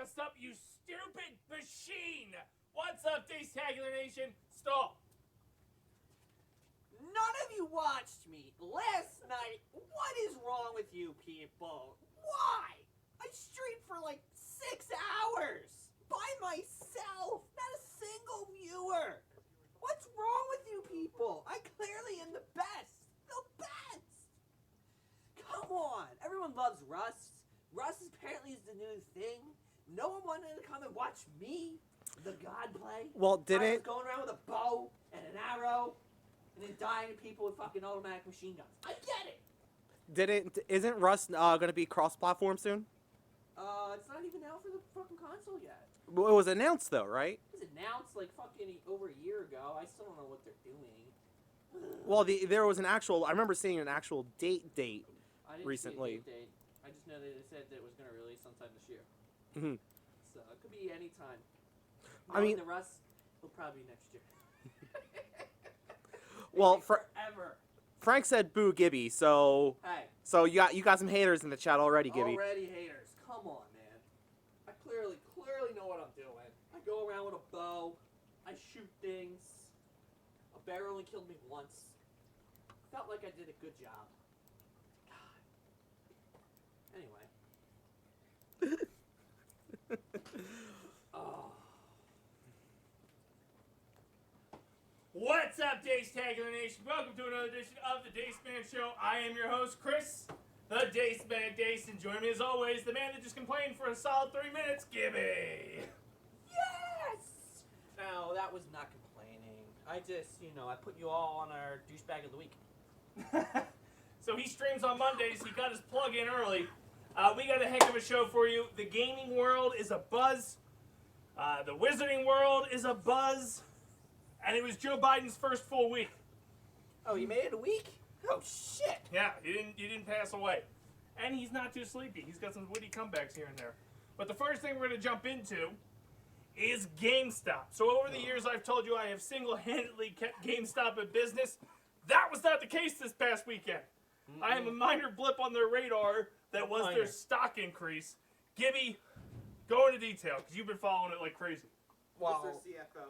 Gamestop, you stupid machine! What's up, Dace-tagular Nation? Stop! None of you watched me last night. What is wrong with you people? Why? I streamed for like 6 hours by myself. Not a single viewer. What's wrong with you people? I clearly am the best. The best. Come on. Everyone loves Rust. Rust apparently is the new thing. No one wanted to come and watch me, the god play. Well, I was going around with a bow and an arrow. And then dying to people with fucking automatic machine guns. I get it! Isn't Rust going to be cross-platform soon? It's not even out for the fucking console yet. Well, it was announced, though, right? It was announced like fucking over a year ago. I still don't know what they're doing. Well, there was an actual... I remember seeing an actual date I didn't recently. see a date. I just know that they said that it was going to release sometime this year. Mm-hmm. So it could be any time. I mean... the Rust will probably be next year. Well, forever. Frank said boo Gibby, so... Hey. So you got some haters in the chat already, Gibby. Already haters. Come on, man. I clearly know what I'm doing. I go around with a bow. I shoot things. A bear only killed me once. Felt like I did a good job. God. Anyway. Oh. What's up, Dace-tagular Nation? Welcome to another edition of the Dace Man Show. I am your host, Chris, the Dace Man Dace, and join me as always, the man that just complained for a solid 3 minutes, Gibby. Yes! No, that was not complaining. I just, I put you all on our douchebag of the week. So he streams on Mondays. He got his plug in early. We got a heck of a show for you. The gaming world is a buzz. The wizarding world is a buzz. And it was Joe Biden's first full week. Oh, you made it a week? Oh, shit. Yeah, you didn't pass away. And he's not too sleepy. He's got some witty comebacks here and there. But the first thing we're going to jump into is GameStop. So over the years, I've told you I have single-handedly kept GameStop in business. That was not the case this past weekend. Mm-hmm. I am a minor blip on their radar that was their stock increase. Gibby, go into detail, because you've been following it like crazy. Wow. Mr. CFO.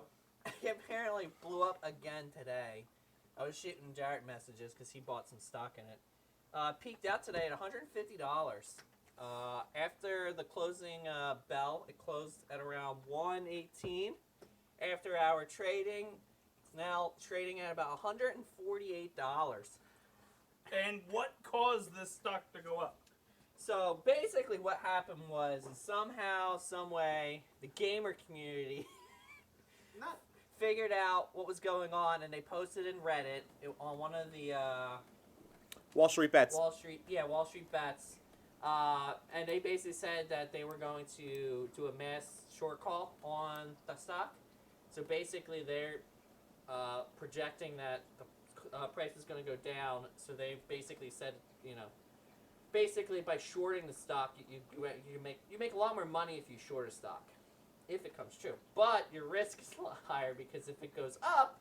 He apparently blew up again today. I was shooting Jarrett messages because he bought some stock in it. Peaked out today at $150. After the closing bell, it closed at around 118. After our trading, it's now trading at about $148. And what caused this stock to go up? So basically what happened was somehow, some way, the gamer community figured out what was going on, and they posted in Reddit on one of the Wall Street Bets. Wall Street Bets, and they basically said that they were going to do a mass short call on the stock. So basically, they're projecting that the price is going to go down. So they basically said, basically by shorting the stock, you make a lot more money if you short a stock. If it comes true. But your risk is a lot higher because if it goes up,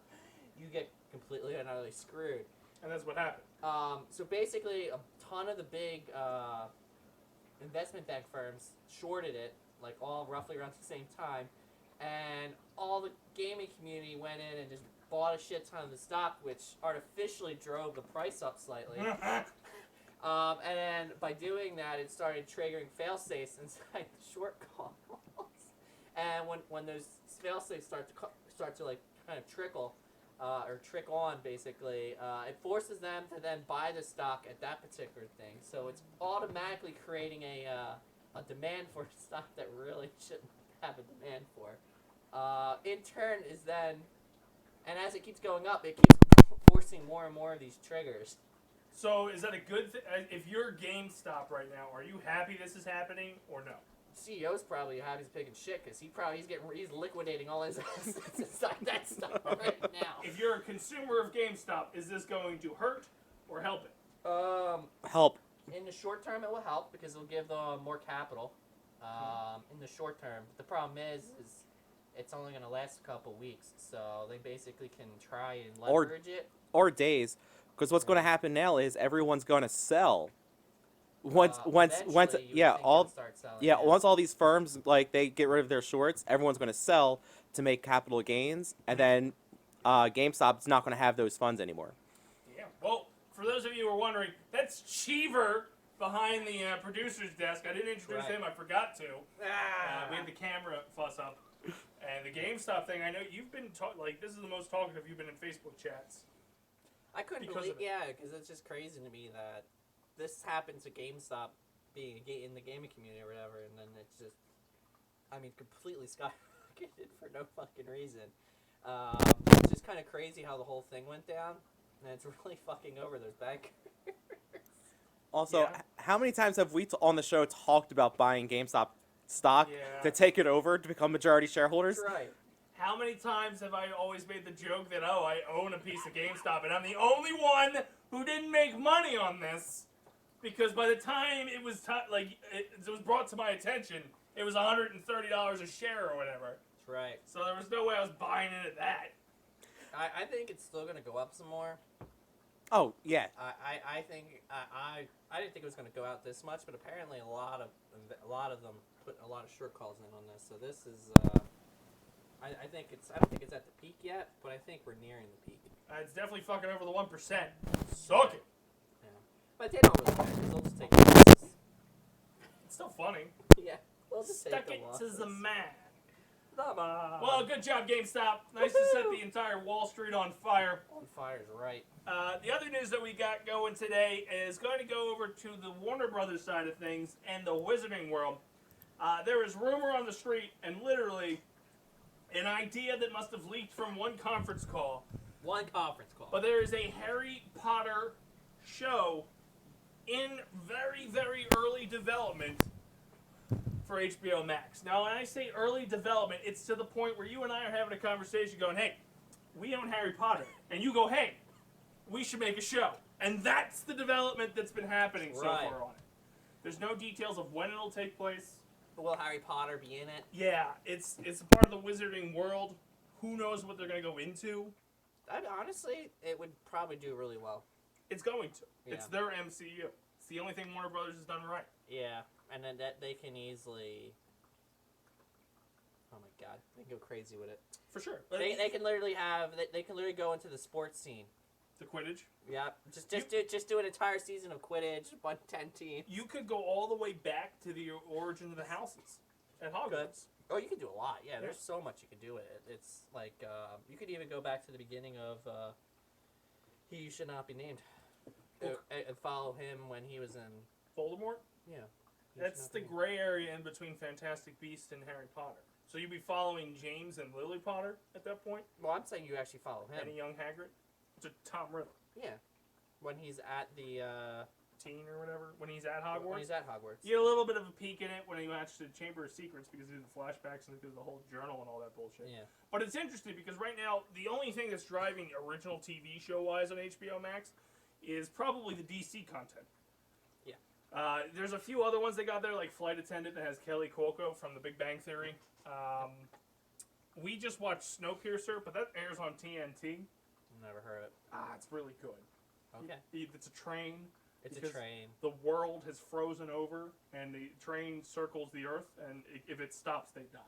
you get completely and utterly screwed. And that's what happened. So basically, a ton of the big investment bank firms shorted it, like all roughly around the same time, and all the gaming community went in and just bought a shit ton of the stock, which artificially drove the price up slightly. And then by doing that, it started triggering fail-safes inside the short calls. And when those fail-safes start to like kind of trickle, or trick on basically, it forces them to then buy the stock at that particular thing. So it's automatically creating a demand for stock that really shouldn't have a demand for. In turn is then, and as it keeps going up, it keeps forcing more and more of these triggers. So is that a good thing? If you're GameStop right now, are you happy this is happening or no? CEO's probably happy he's picking shit because he's liquidating all his assets inside that stuff right now. If you're a consumer of GameStop, is this going to hurt or help it? Help. In the short term, it will help because it'll give them more capital. In the short term, but the problem is it's only going to last a couple weeks, so they basically can try and leverage it. Or days, because what's going to happen now is everyone's going to sell once eventually you yeah would think all it'll start selling, yeah once all these firms like they get rid of their shorts, everyone's going to sell to make capital gains, and then GameStop's not going to have those funds anymore. Yeah. Well, for those of you who are wondering, that's Cheever behind the producer's desk. I didn't introduce him. I forgot to. We had the camera fuss up. And the GameStop thing, I know you've been this is the most talkative you've been in Facebook chats. I couldn't believe, because it's just crazy to me that this happened to GameStop being in the gaming community or whatever, and then it's just, completely skyrocketed for no fucking reason. It's just kind of crazy how the whole thing went down, and it's really fucking over those bankers. Also, how many times have we on the show talked about buying GameStop stock to take it over to become majority shareholders? That's right. How many times have I always made the joke that, I own a piece of GameStop, and I'm the only one who didn't make money on this, because by the time it was it was brought to my attention, it was $130 a share or whatever. That's right. So there was no way I was buying into that. I think it's still going to go up some more. Oh, yeah. I think I didn't think it was going to go out this much, but apparently a lot of them put a lot of short calls in on this. So this is I don't think it's at the peak yet, but I think we're nearing the peak. It's definitely fucking over the 1%. Suck it. Yeah. But they don't really care, 'cause they'll just take the losses. It's still funny. Yeah. They'll just Stuck take the it losses. to the man. Well, Good job, GameStop. Nice to set the entire Wall Street on fire. On fire's right. The other news that we got going today is going to go over to the Warner Brothers side of things and the Wizarding world. There is rumor on the street, and literally an idea that must have leaked from one conference call. One conference call. But there is a Harry Potter show in very, very early development for HBO Max. Now, when I say early development, it's to the point where you and I are having a conversation going, hey, we own Harry Potter. And you go, hey, we should make a show. And that's the development that's been happening so far on it. There's no details of when it'll take place. Will Harry Potter be in it? Yeah, it's a part of the Wizarding world. Who knows what they're going to go into? Honestly, it would probably do really well. It's going to. Yeah. It's their MCU. It's the only thing Warner Brothers has done right. Yeah, and then that they can easily... Oh my god, they can go crazy with it. For sure. They can literally they can literally go into the sports scene. The Quidditch? Yeah, just do an entire season of Quidditch, 10 teams. You could go all the way back to the origin of the houses at Hogwarts. Oh, you can do a lot. Yeah, there's so much you can do with it. It's like, you could even go back to the beginning of He Should Not Be Named. And follow him when he was in... Voldemort? Yeah. That's the gray area in between Fantastic Beasts and Harry Potter. So you'd be following James and Lily Potter at that point? Well, I'm saying you actually follow him. And a young Hagrid? To Tom Riddle. Yeah. When he's at the... Teen or whatever, when he's at Hogwarts. When he's at Hogwarts. You get a little bit of a peek in it when he watched the Chamber of Secrets because of the flashbacks and because of the whole journal and all that bullshit. Yeah. But it's interesting because right now, the only thing that's driving original TV show-wise on HBO Max is probably the DC content. Yeah. There's a few other ones they got there, like Flight Attendant that has Kelly Cuoco from The Big Bang Theory. We just watched Snowpiercer, but that airs on TNT. Never heard of it. It's really good. Okay. It's a train. It's a train. The world has frozen over, and the train circles the Earth, and if it stops, they die.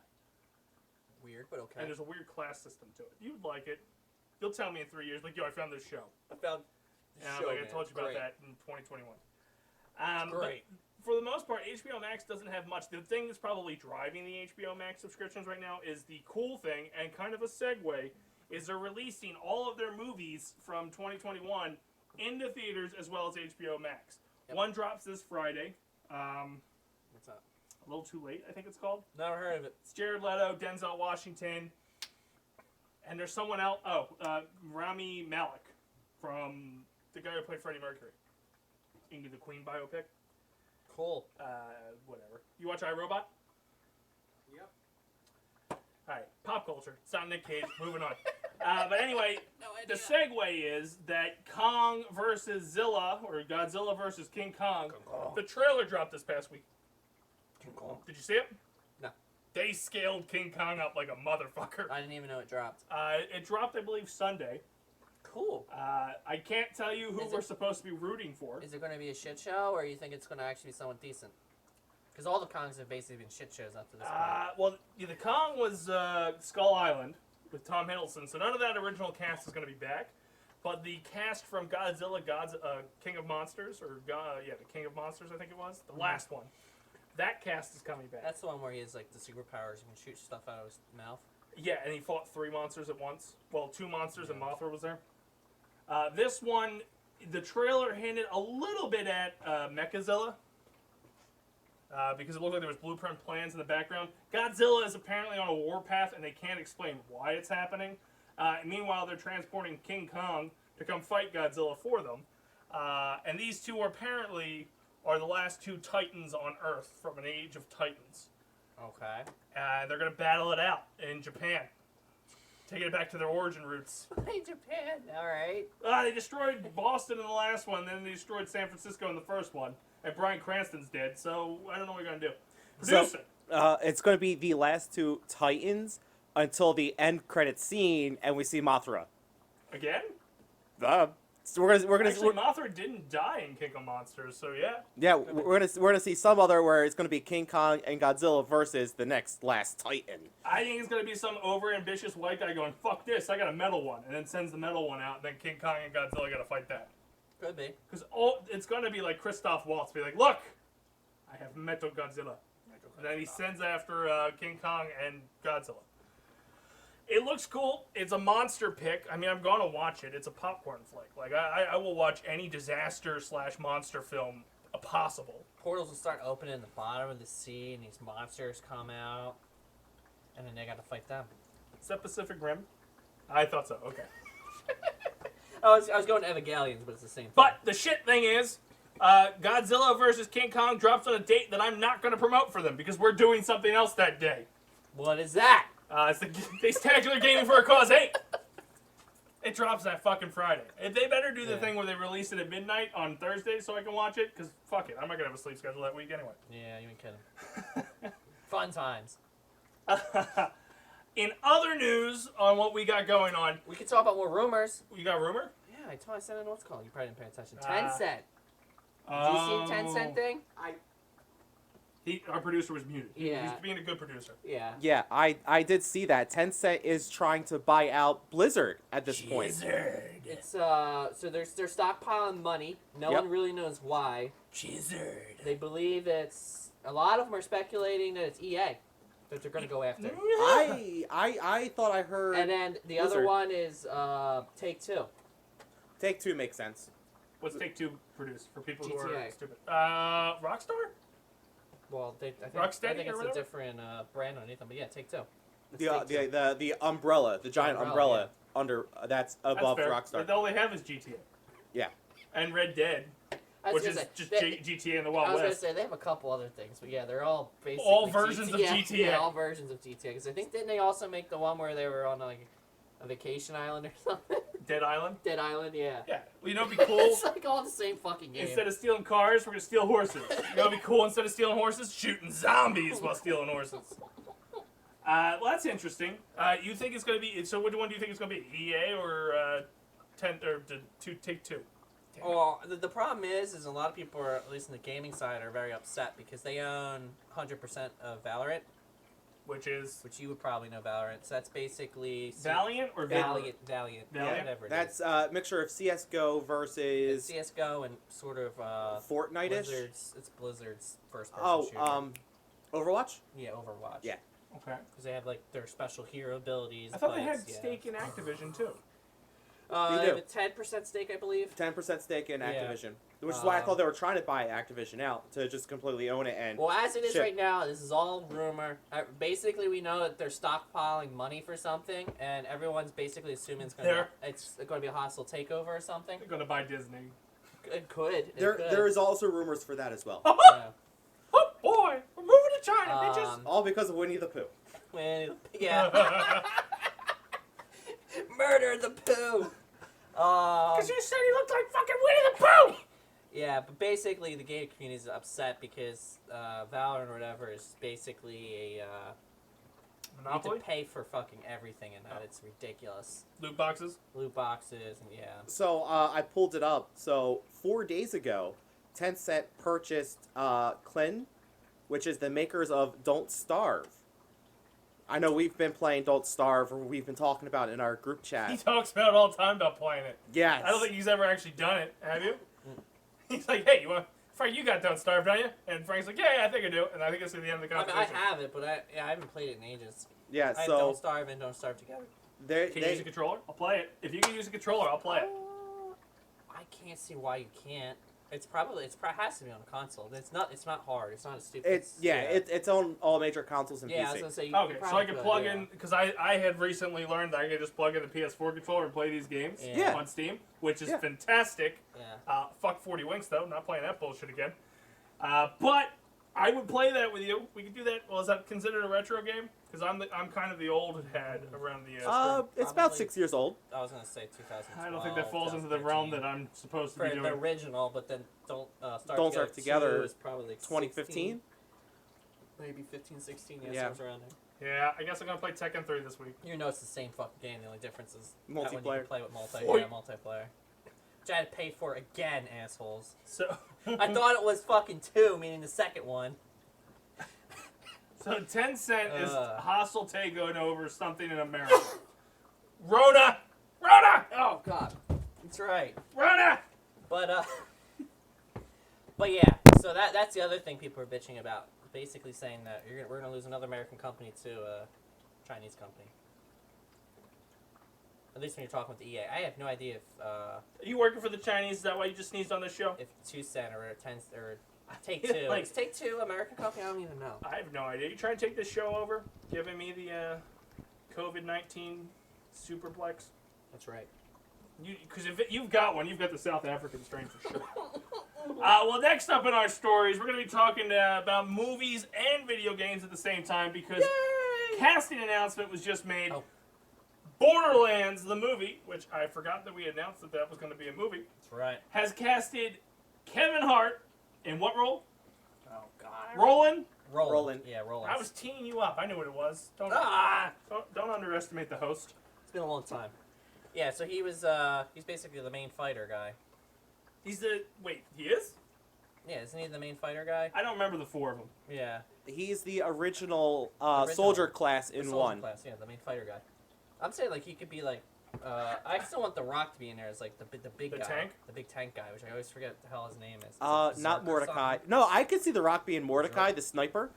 Weird, but okay. And there's a weird class system to it. You'd like it. You'll tell me in 3 years, like, yo, I found this show. I found the show, I told you about that in 2021. Great. But for the most part, HBO Max doesn't have much. The thing that's probably driving the HBO Max subscriptions right now is the cool thing, and kind of a segue, is they're releasing all of their movies from 2021 into theaters as well as HBO Max. Yep. One drops this Friday. What's up? A Little Too Late, I think it's called. Never heard of it. It's Jared Leto, Denzel Washington, and there's someone else. Rami Malek from the guy who played Freddie Mercury. Into the Queen biopic. Cool. Whatever. You watch iRobot? Yep. Alright, pop culture. It's not Nick Cage. Moving on. But anyway, the segue is that Kong versus Zilla, or Godzilla versus King Kong, the trailer dropped this past week. King Kong. Did you see it? No. They scaled King Kong up like a motherfucker. I didn't even know it dropped. It dropped, I believe, Sunday. Cool. I can't tell you who Is we're it- supposed to be rooting for. Is it going to be a shit show, or you think it's going to actually be someone decent? Because all the Kongs have basically been shit shows up to this point. Well, yeah, the Kong was Skull Island with Tom Hiddleston, so none of that original cast is going to be back. But the cast from Godzilla, King of Monsters, or the King of Monsters, I think it was, the last one. That cast is coming back. That's the one where he has like the superpowers and can shoot stuff out of his mouth. Yeah, and he fought 3 monsters at once. Well, 2 monsters and Mothra was there. This one, the trailer hinted a little bit at Mechazilla. Because it looked like there was blueprint plans in the background. Godzilla is apparently on a warpath, and they can't explain why it's happening. Meanwhile, they're transporting King Kong to come fight Godzilla for them. And these two apparently are the last 2 titans on Earth from an age of titans. Okay. They're going to battle it out in Japan. Taking it back to their origin roots. Hey, Japan. All right. They destroyed Boston in the last one, then they destroyed San Francisco in the first one. And Bryan Cranston's dead, so I don't know what you're going to do. Producer. So, it's going to be the last 2 Titans until the end credit scene, and we see Mothra. Again? So we're gonna Actually, Mothra didn't die in King of Monsters, so yeah. yeah, we're gonna see some other where it's gonna be King Kong and Godzilla versus the next last Titan. I think it's going to be some over-ambitious white guy going, fuck this, I got a metal one, and then sends the metal one out, and then King Kong and Godzilla got to fight that. Could be. Because it's going to be like Christoph Waltz, be like, look, I have Metal Godzilla. And then he sends after King Kong and Godzilla. It looks cool. It's a monster pick. I mean, I'm going to watch it. It's a popcorn flick. Like, I will watch any disaster/monster film possible. Portals will start opening in the bottom of the sea, and these monsters come out, and then they got to fight them. Is that Pacific Rim? I thought so. Okay. I was going to Evangelions, but it's the same thing. But the shit thing is, Godzilla versus King Kong drops on a date that I'm not going to promote for them because we're doing something else that day. What is that? It's the Spectacular Gaming for a Cause 8. It drops that fucking Friday. If they better do the thing where they release it at midnight on Thursday so I can watch it, because fuck it, I'm not going to have a sleep schedule that week anyway. Yeah, you ain't kidding. Fun times. In other news on what we got going on, We could talk about more rumors. you got a rumor? Yeah, I said in what's called. You probably didn't pay attention. Tencent. Did you see the Tencent thing? Our producer was muted. Yeah. He's being a good producer. Yeah. Yeah, I did see that. Tencent is trying to buy out Blizzard at this point. Blizzard. It's so they're stockpiling money. No Yep. one really knows why. Blizzard. They believe it's a lot of them are speculating that it's EA that they're going to go after. I thought I heard. And then the other Blizzard. one is Take-Two. Take-Two makes sense. What's Take-Two produce for people who are GTA. stupid? Rockstar? Well, I think Rocksteady or it's whatever? a different brand underneath them, but yeah, Take-Two. It's The Take-Two. the umbrella, the giant umbrella under that's above That's fair. Rockstar. But all they have is GTA. Yeah. And Red Dead, I was which gonna is say, just they- GTA in the I Wild was going to West. say, they have a couple other things, but yeah, they're all basically All versions of GTA. GTA. Yeah, all versions of GTA. Because I think, didn't they also make the one where they were on like a vacation island or something? Dead Island? Dead Island, yeah. Yeah. Well, you know what'd be cool? It's like all the same fucking game. Instead of stealing cars, we're going to steal horses. You know what'd be cool? Instead of stealing horses, shooting zombies while stealing horses. Well, that's interesting. You think it's going to be... So which one do you think it's going to be? EA or Take-Two? Well, the problem is a lot of people, are, at least in the gaming side, are very upset because they own 100% of Valorant, Which is... which you would probably know Valorant. So that's basically... Valiant or Valiant. Valiant? Whatever it That's is. a mixture of CS:GO versus CSGO and sort of Fortnite-ish. It's Blizzard's first-person Oh, shooter. Overwatch. Yeah, Overwatch. Yeah. Okay. Because they have like their special hero abilities. I thought they but, had yeah. stake in Activision, too. You They do. have a 10% stake, I believe. 10% stake in Yeah. Activision, which is why I thought they were trying to buy Activision out to just completely own it. And Well, as it is Shit. right now, this is all rumor. Basically, we know that they're stockpiling money for something, and everyone's basically assuming it's going to be a hostile takeover or something. They're going to buy Disney. It could. It there could. there is also rumors for that as well. Yeah. Oh, boy! We're moving to China, bitches! All because of Winnie the Pooh. Yeah. Murder the Pooh. Because you said he looked like fucking Winnie the Pooh! Yeah, but basically the game community is upset because Valorant or whatever is basically a You Monopoly? have to pay for fucking everything in that. It's ridiculous. Loot boxes? Loot boxes and yeah. So I pulled it up. So 4 days ago, Tencent purchased Klin, which is the makers of Don't Starve. I know we've been playing Don't Starve, or we've been talking about it in our group He chat. talks about it all the time about playing it. Yes. I don't think he's ever actually done it. Have you? He's like, hey, Frank, you got Don't Starve, don't you? And Frank's like, yeah, I think I do. And I think it's at the end of the I mean, conversation. I have it, but I haven't played it in ages. Yeah. I So Don't Starve and Don't Starve together. Can you use a controller? I'll play it. If you can use a controller, I'll play it. I can't see why you can't. It has to be on a console. It's not hard. It's not a stupid. it's on all major consoles and Yeah, I PC. was gonna say. Okay, so I can plug in, because I had recently learned that I could just plug in the PS4 controller and play these games Yeah. on Steam, which is Yeah. fantastic. Yeah. Fuck 40 Winks, though. Not playing that bullshit again. But I would play that with you. We could do that. Well, is that considered a retro game? Because I'm kind of the old head around the screen. It's about Probably- 6 years old. I was gonna say 2012. I don't think that falls into the realm that I'm supposed to for be the doing. original, but then Don't Don't Starve Together 2 is probably like 2015. 16, maybe 15, 16. Yeah, Yeah. somewhere around there. Yeah, I guess I'm going to play Tekken 3 this week. You know it's the same fucking game. The only difference is that one you Multiplayer. can play with Oi. multiplayer. Which I had to pay for again, assholes. So, I thought it was fucking 2, meaning the second one. so Tencent is Ugh. hostile takeover over something in America. Rhoda! Rhoda! Oh god, that's right. Rhoda! But but yeah. So that's the other thing people are bitching about. Basically saying that we're gonna lose another American company to a Chinese company. At least when you're talking with EA, I have no idea Are you working for the Chinese? Is that why you just sneezed on this show? if 2 Cent or Take Two. Like- Is Take Two American company? I don't even know. I have no idea. You trying to take this show over? Giving me the COVID-19 superplex? That's right. Because if you've got one, you've got the South African strain for sure. Well, next up in our stories, we're going to be talking about movies and video games at the same time because casting announcement was just made. Oh. Borderlands the Movie, which I forgot that we announced that was going to be a movie, That's right. has casted Kevin Hart in what role? Oh god. Roland? Roland. Yeah, Roland. I was teeing you up. I knew what it was. Don't underestimate the host. It's been a long time. Yeah, so he's basically the main fighter guy. He is? Yeah, isn't he the main fighter guy? I don't remember the four of them. Yeah. He's the original, Original. soldier class The in soldier one. class, yeah, the main fighter guy. I'm saying like he could be like, I still want The Rock to be in there as like the big The guy, tank? the big tank guy, which I always forget what the hell his name is. It's Not Berserk or Mordecai. something. No, I could see The Rock being Mordecai, the sniper.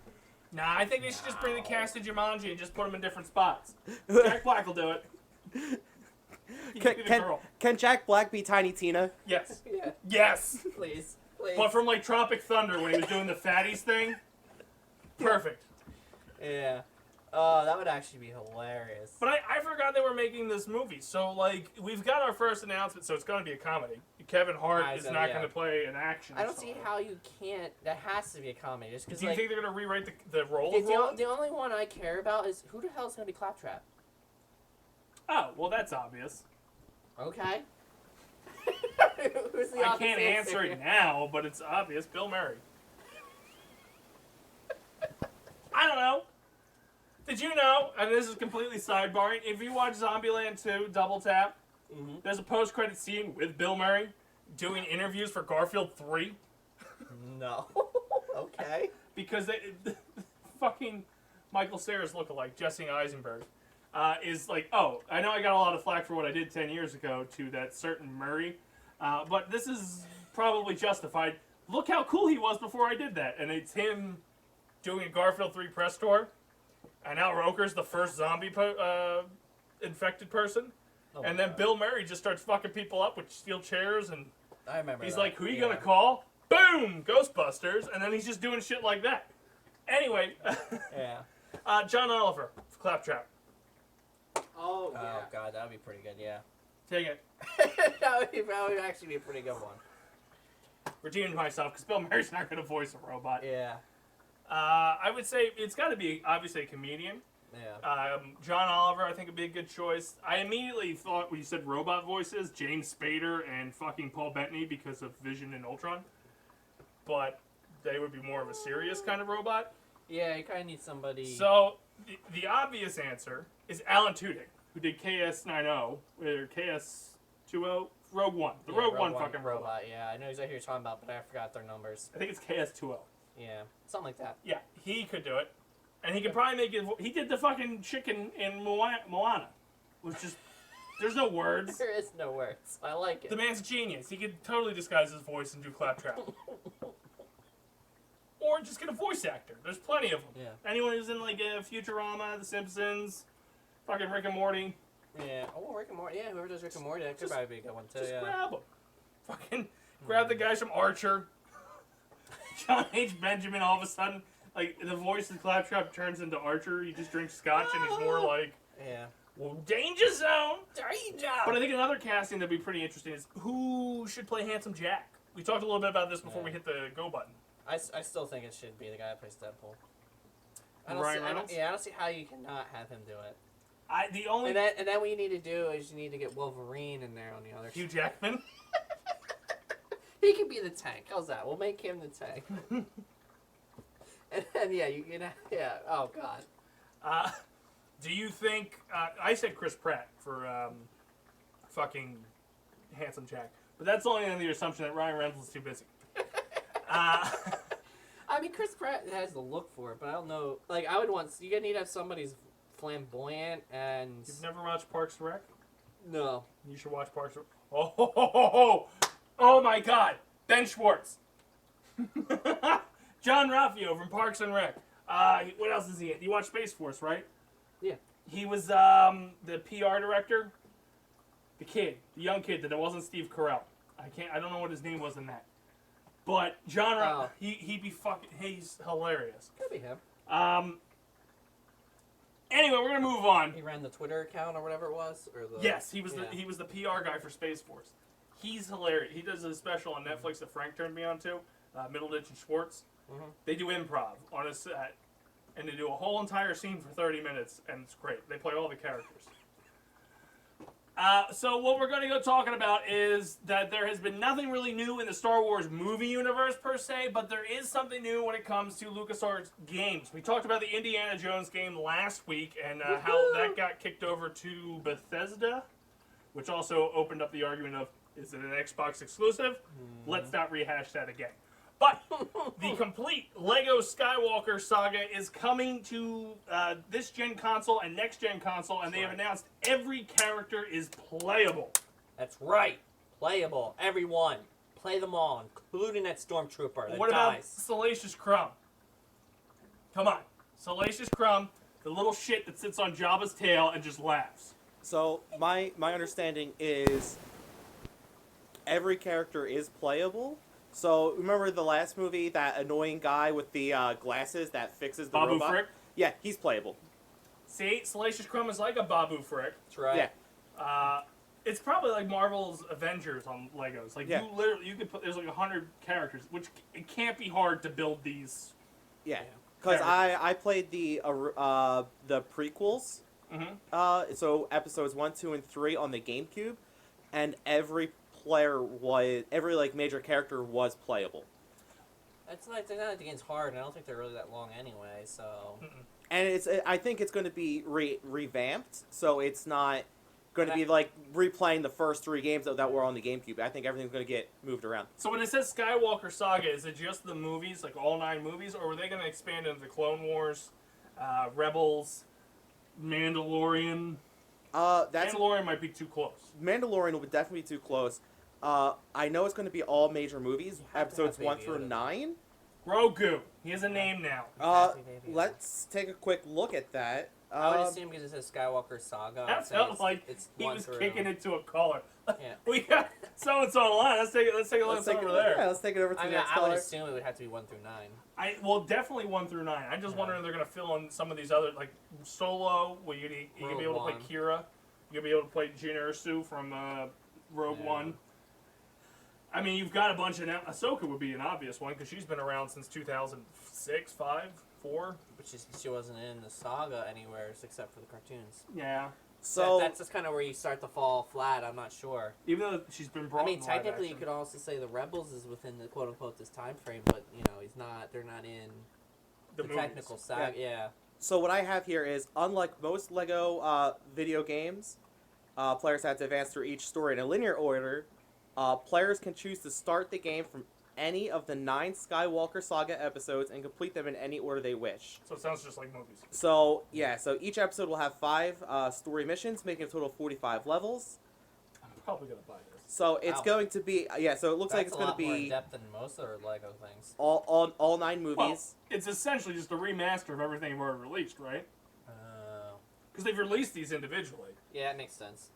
Nah, I think they should just bring the cast of Jumanji and just put them in different spots. Jack Black will do it. He can be the girl. Can Jack Black be Tiny Tina? Yes. Yeah, Yes. please. But from like Tropic Thunder when he was doing the fatties thing. Perfect. Yeah. Oh, that would actually be hilarious. But I forgot they were making this movie. So, like, we've got our first announcement, so it's going to be a comedy. Kevin Hart is not going to play an action. I don't see star. how you can't. That has to be a comedy, just because. Do you think they're going to rewrite the role the, of Roland? the only one I care about is who the hell is going to be Claptrap? Oh, well, that's obvious. Okay. Who's the I obvious can't answer it now, but it's obvious. Bill Murray. I don't know. Did you know, and this is completely sidebarring, if you watch Zombieland 2 Double Tap, there's a post-credit scene with Bill Murray doing interviews for Garfield 3. No. Okay. Because fucking Michael Cera's lookalike, Jesse Eisenberg, is like, oh, I know I got a lot of flack for what I did 10 years ago to that certain Murray, but this is probably justified. Look how cool he was before I did that. And it's him doing a Garfield 3 press tour, and now Roker's the first zombie infected person. Oh and my then God. Bill Murray just starts fucking people up with steel chairs, and I remember. he's that. like, who you Yeah. gonna call? Boom! Ghostbusters! And then he's just doing shit like that. Anyway, Yeah. John Oliver, Claptrap. Oh god, that would be pretty good. Yeah. Take it. that would actually be a pretty good one. Redeemed myself, because Bill Murray's not gonna voice a robot. Yeah. I would say it's gotta be, obviously, a comedian. Yeah. John Oliver, I think, would be a good choice. I immediately thought, when you said robot voices, James Spader and fucking Paul Bettany because of Vision and Ultron. But they would be more of a serious kind of robot. Yeah, you kind of need somebody. So, the obvious answer is Alan Tudyk, who did KS90 or KS20 Rogue One, the Rogue One fucking robot. Yeah, I know exactly what you're talking about, but I forgot their numbers. I think it's KS20. Yeah, something like that. Yeah, he could do it, and he could probably make it. He did the fucking chicken in Moana, which just there's no words. There is no words. I like it. The man's a genius. He could totally disguise his voice and do claptrap. Or just get a voice actor. There's plenty of them. Yeah. Anyone who's in like Futurama, The Simpsons, fucking Rick and Morty. Yeah. Oh, Rick and Morty. Yeah, whoever does Rick and Morty, that could probably be a good one too. Just Yeah. grab them. Fucking grab the guys from Archer. John H. Benjamin, all of a sudden, like the voice of claptrap turns into Archer. He just drinks scotch and he's more like, Yeah. well, danger zone. Danger. But I think another casting that'd be pretty interesting is who should play Handsome Jack. We talked a little bit about this before we hit the go button. I still think it should be the guy that plays Deadpool. Ryan Reynolds? I don't see how you cannot have him do it. And then what you need to do is you need to get Wolverine in there on the other Hugh Jackman. He can be the tank. How's that? We'll make him the tank. And then yeah. Oh God. Do you think I said Chris Pratt for fucking Handsome Jack, but that's only on the assumption that Ryan Reynolds is too busy. I mean, Chris Pratt has the look for it, but I don't know. Like, I would want you need to have somebody who's flamboyant and. You've never watched Parks and Rec? No. You should watch Parks and Rec. Oh my God, Ben Schwartz. John Raffio from Parks and Rec. What else is he in? You watch Space Force, right? Yeah. He was the PR director. The young kid that it wasn't Steve Carell. I don't know what his name was in that. But John Raffio, he's hilarious. Could be him. Anyway, we're gonna move on. He ran the Twitter account or whatever it was, or the. Yes, he was the PR guy for Space Force. He's hilarious. He does a special on Netflix that Frank turned me on to, Middleditch and Schwartz. Mm-hmm. They do improv on a set, and they do a whole entire scene for 30 minutes, and it's great. They play all the characters. So what we're going to go talking about is that there has been nothing really new in the Star Wars movie universe per se, but there is something new when it comes to LucasArts games. We talked about the Indiana Jones game last week and how that got kicked over to Bethesda, which also opened up the argument of, is it an Xbox exclusive? Let's not rehash that again. But the complete Lego Skywalker saga is coming to this gen console and next gen console, and they have announced every character is playable. That's right. Playable. Everyone. Play them all, including that stormtrooper that What about dies. Salacious Crumb? Come on. Salacious Crumb, the little shit that sits on Jabba's tail and just laughs. So my understanding is every character is playable. So remember the last movie, that annoying guy with the glasses that fixes the Babu robot? Frick? Yeah, he's playable. See, Salacious Crumb is like a Babu Frick. That's right. Yeah. It's probably like Marvel's Avengers on Legos. Like you could put, there's like 100 characters, which it can't be hard to build these. Yeah, because I played the prequels. Mm-hmm. So episodes 1, 2, and 3 on the GameCube, and every major character was playable. It's not that the game's hard, and I don't think they're really that long anyway. So. And I think it's going to be revamped, so it's not going to be like replaying the first 3 games that were on the GameCube. I think everything's going to get moved around. So when it says Skywalker Saga, is it just the movies, like all 9 movies, or are they going to expand into the Clone Wars, Rebels, Mandalorian? Mandalorian might be too close. Mandalorian will definitely be too close. I know it's going to be all major movies, episodes 1 through 9. Grogu. He has a name now. Let's take a quick look at that. I would assume because it says Skywalker Saga. That felt like it's he was through. kicking it to a caller. Yeah. We got so-and-so online. Let's take a look over there. Yeah, let's take it over to the next I would caller. assume it would have to be 1 through 9. Well, definitely 1 through 9. I'm just wondering if they're going to fill in some of these other, like Solo, where you're going to be able to play Kira. You're going to be able to play Jyn Erso from Rogue One. I mean, you've got a bunch of... Ahsoka would be an obvious one, because she's been around since 2006, 5, 4. But she wasn't in the saga anywhere except for the cartoons. Yeah. So that's just kind of where you start to fall flat. I'm not sure. Even though she's been brought. I mean, in live technically, you action. could also say the Rebels is within the quote unquote this time frame, but he's not. They're not in the movies. technical saga. Yeah. So what I have here is, unlike most Lego video games, players have to advance through each story in a linear order. Players can choose to start the game from any of the 9 Skywalker Saga episodes and complete them in any order they wish. So it sounds just like movies. So, yeah, so each episode will have 5 story missions, making a total of 45 levels. I'm probably going to buy this. So it's going to be, so it looks like it's going to That's a lot more in be depth than most other Lego things. all 9 movies. Well, it's essentially just a remaster of everything they've already released, right? Because they've released these individually. Yeah, it makes sense.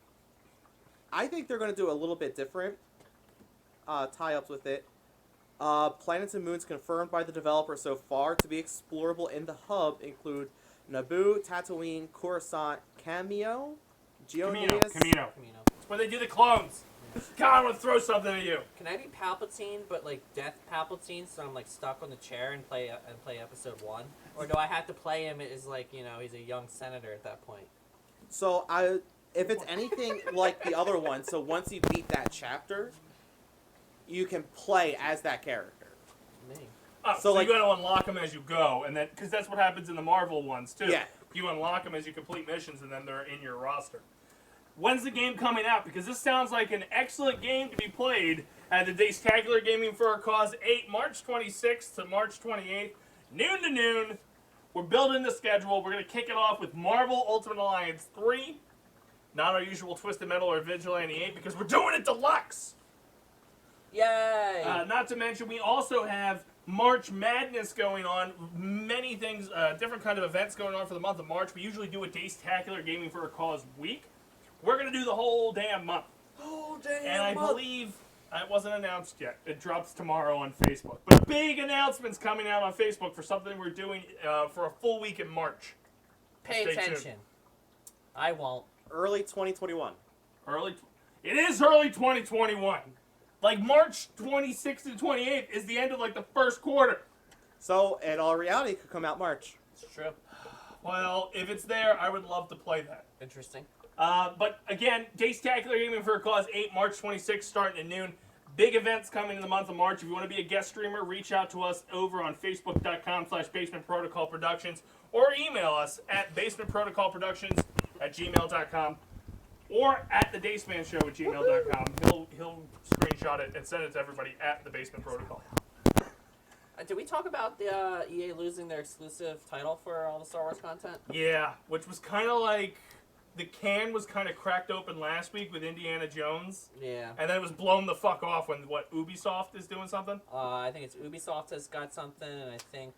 I think they're going to do a little bit different tie-ups with it. Planets and moons confirmed by the developer so far to be explorable in the hub include Naboo, Tatooine, Coruscant, Camino. Camino. Camino. It's where they do the clones. God, I want to throw something at you. Can I be Palpatine, but like Death Palpatine, so I'm like stuck on the chair and play episode 1? Or do I have to play him as like, he's a young senator at that point? So if it's anything like the other one, so once you beat that chapter, you can play as that character. Me. Oh, so you got to unlock them as you go, and then because that's what happens in the Marvel ones too. Yeah. You unlock them as you complete missions, and then they're in your roster. When's the game coming out? Because this sounds like an excellent game to be played at the Daystacular Gaming for a Cause 8, March 26th to March 28th, noon to noon. We're building the schedule. We're going to kick it off with Marvel Ultimate Alliance 3, not our usual Twisted Metal or Vigilante 8, because we're doing it deluxe. Yay! Not to mention, we also have March Madness going on. Many things, different kind of events going on for the month of March. We usually do a Daystacular Gaming for a Cause week. We're going to do the whole damn month. And I believe it wasn't announced yet. It drops tomorrow on Facebook. But big announcements coming out on Facebook for something we're doing for a full week in March. Pay Stay attention. tuned. I won't. Early 2021. It is early 2021. Like March 26th and 28th is the end of like the first quarter. So, in all reality, it could come out March. It's true. Well, if it's there, I would love to play that. Interesting. But again, Daystacular Gaming for a Cause 8, March 26th, starting at noon. Big events coming in the month of March. If you want to be a guest streamer, reach out to us over on Facebook.com/Basement Protocol Productions or email us at basementprotocolproductions@gmail.com or at the Dace Man Show at gmail.com. He'll screenshot it and send it to everybody at the Basement Protocol. Did we talk about the EA losing their exclusive title for all the Star Wars content? Yeah, which was kind of like the can was kind of cracked open last week with Indiana Jones. Yeah. And then it was blown the fuck off when, Ubisoft is doing something? I think it's Ubisoft has got something, and I think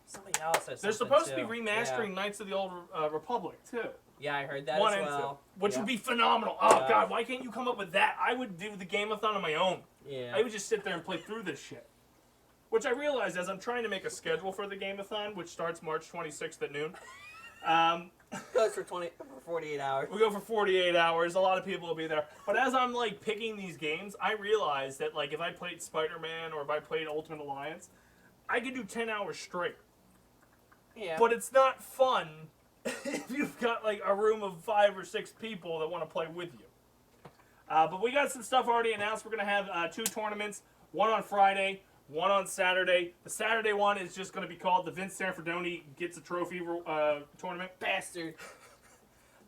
somebody else has They're something supposed to be remastering Knights of the Old Republic, too. Yeah, I heard that 1 as and 2. well. Which would be phenomenal. Oh, God, why can't you come up with that? I would do the Game-a-thon on my own. Yeah. I would just sit there and play through this shit. Which I realized as I'm trying to make a schedule for the Game-a-thon, which starts March 26th at noon. Goes for 48 hours. We go for 48 hours. A lot of people will be there. But as I'm, picking these games, I realized that, if I played Spider-Man or if I played Ultimate Alliance, I could do 10 hours straight. Yeah. But it's not fun if you've got, a room of 5 or 6 people that want to play with you. But we got some stuff already announced. We're going to have 2 tournaments, one on Friday, one on Saturday. The Saturday one is just going to be called the Vince Sanfordoni Gets a Trophy Tournament. Bastard.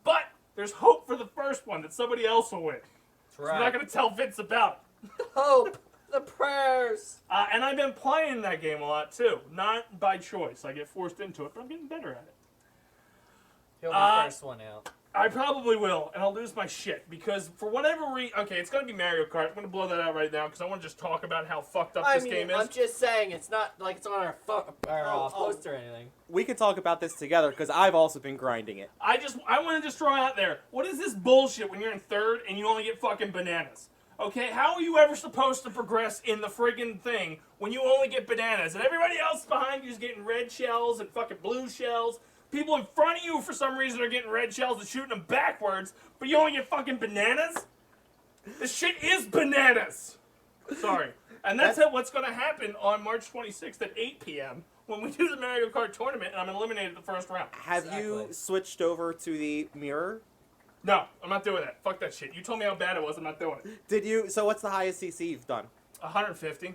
But there's hope for the first one that somebody else will win. That's I'm right. not going to tell Vince about it. The hope. The prayers. And I've been playing that game a lot, too. Not by choice. I get forced into it, but I'm getting better at it. He'll be the first one out. I probably will, and I'll lose my shit, because for whatever reason... Okay, it's going to be Mario Kart. I'm going to blow that out right now, because I want to just talk about how fucked up this game is. I'm just saying, it's not like it's on our poster or anything. We can talk about this together, because I've also been grinding it. I want to just throw out there, what is this bullshit when you're in third and you only get fucking bananas? Okay, how are you ever supposed to progress in the friggin' thing when you only get bananas, and everybody else behind you is getting red shells and fucking blue shells? People in front of you, for some reason, are getting red shells and shooting them backwards, but you only get fucking bananas? This shit is bananas! Sorry. And that's what's going to happen on March 26th at 8 p.m. when we do the Mario Kart tournament, and I'm eliminated the first round. Have you switched over to the mirror? No, I'm not doing that. Fuck that shit. You told me how bad it was, I'm not doing it. Did you? So what's the highest CC you've done? 150.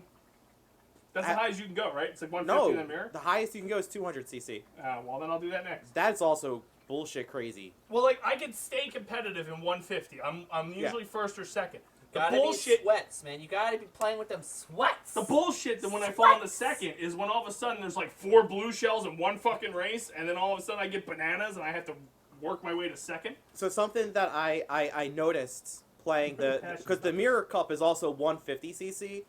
That's the highest you can go, right? It's like 150 in the No, mirror. the highest you can go is 200cc. Well, then I'll do that next. That's also bullshit crazy. Well, like I can stay competitive in 150. I'm usually first or second. The Gotta bullshit. be sweats, man. You gotta be playing with them sweats. The bullshit that when I fall in the second is when all of a sudden there's like 4 blue shells in one fucking race, and then all of a sudden I get bananas and I have to work my way to second. So something that I noticed playing because the Mirror Cup is also 150cc.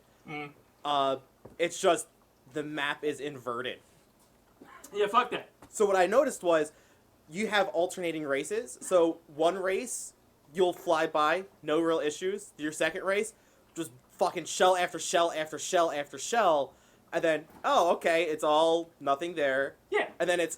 It's just the map is inverted. Yeah, fuck that. So what I noticed was you have alternating races. So one race you'll fly by, no real issues. Your second race, just fucking shell after shell after shell after shell, and then okay, it's all nothing there. Yeah. And then it's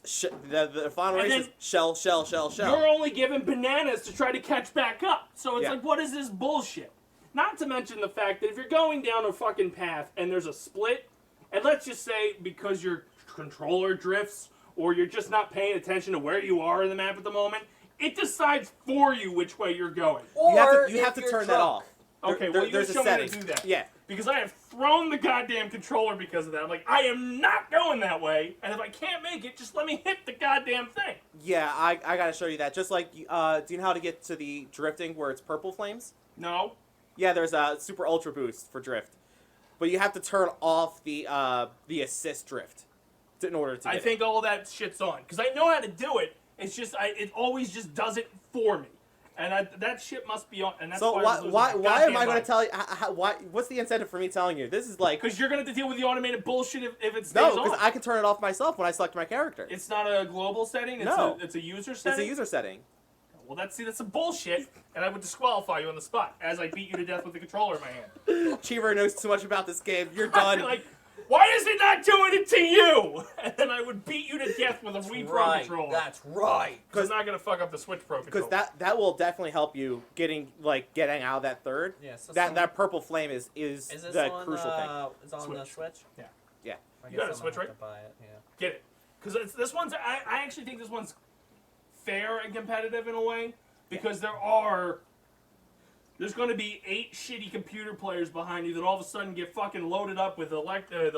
the final And race is then shell. You're only given bananas to try to catch back up. So it's Yeah. like, what is this bullshit? Not to mention the fact that if you're going down a fucking path and there's a split, and let's just say because your controller drifts or you're just not paying attention to where you are in the map at the moment, it decides for you which way you're going. Or You have to if you're turn that drunk. off. Okay, well, you there's show a me how setting. to do that. Yeah. Because I have thrown the goddamn controller because of that. I'm like, I am not going that way, and if I can't make it, just let me hit the goddamn thing. Yeah, I gotta show you that. Just like, do you know how to get to the drifting where it's purple flames? No. Yeah, there's a super ultra boost for drift, but you have to turn off the assist drift in order to. I think all that shit's on. Because I know how to do it, it's just, it always just does it for me. And that shit must be on, and that's So why why am I going to tell you? What's the incentive for me telling you? This is like Because you're going to have to deal with the automated bullshit if it stays no, on. because I can turn it off myself when I select my character. It's not a global setting. It's No. it's a user setting. It's a user setting. Well, that's some bullshit, and I would disqualify you on the spot as I beat you to death with the controller in my hand. Cheever knows too much about this game. You're I'd done. be like, why is it not doing it to you? And then I would beat you to death with a Wii Pro controller. That's right. Because it's not gonna fuck up the Switch Pro controller. Because that will definitely help you getting out of that third. Yeah, so that purple flame is this the on, crucial thing. Is on the Switch. Switch? Yeah. Yeah. I You got a guess I'm Switch, gonna right? have to buy it, yeah. Get it. Because this one's, I actually think this one's fair and competitive in a way. Because there's going to be 8 shitty computer players behind you that all of a sudden get fucking loaded up with the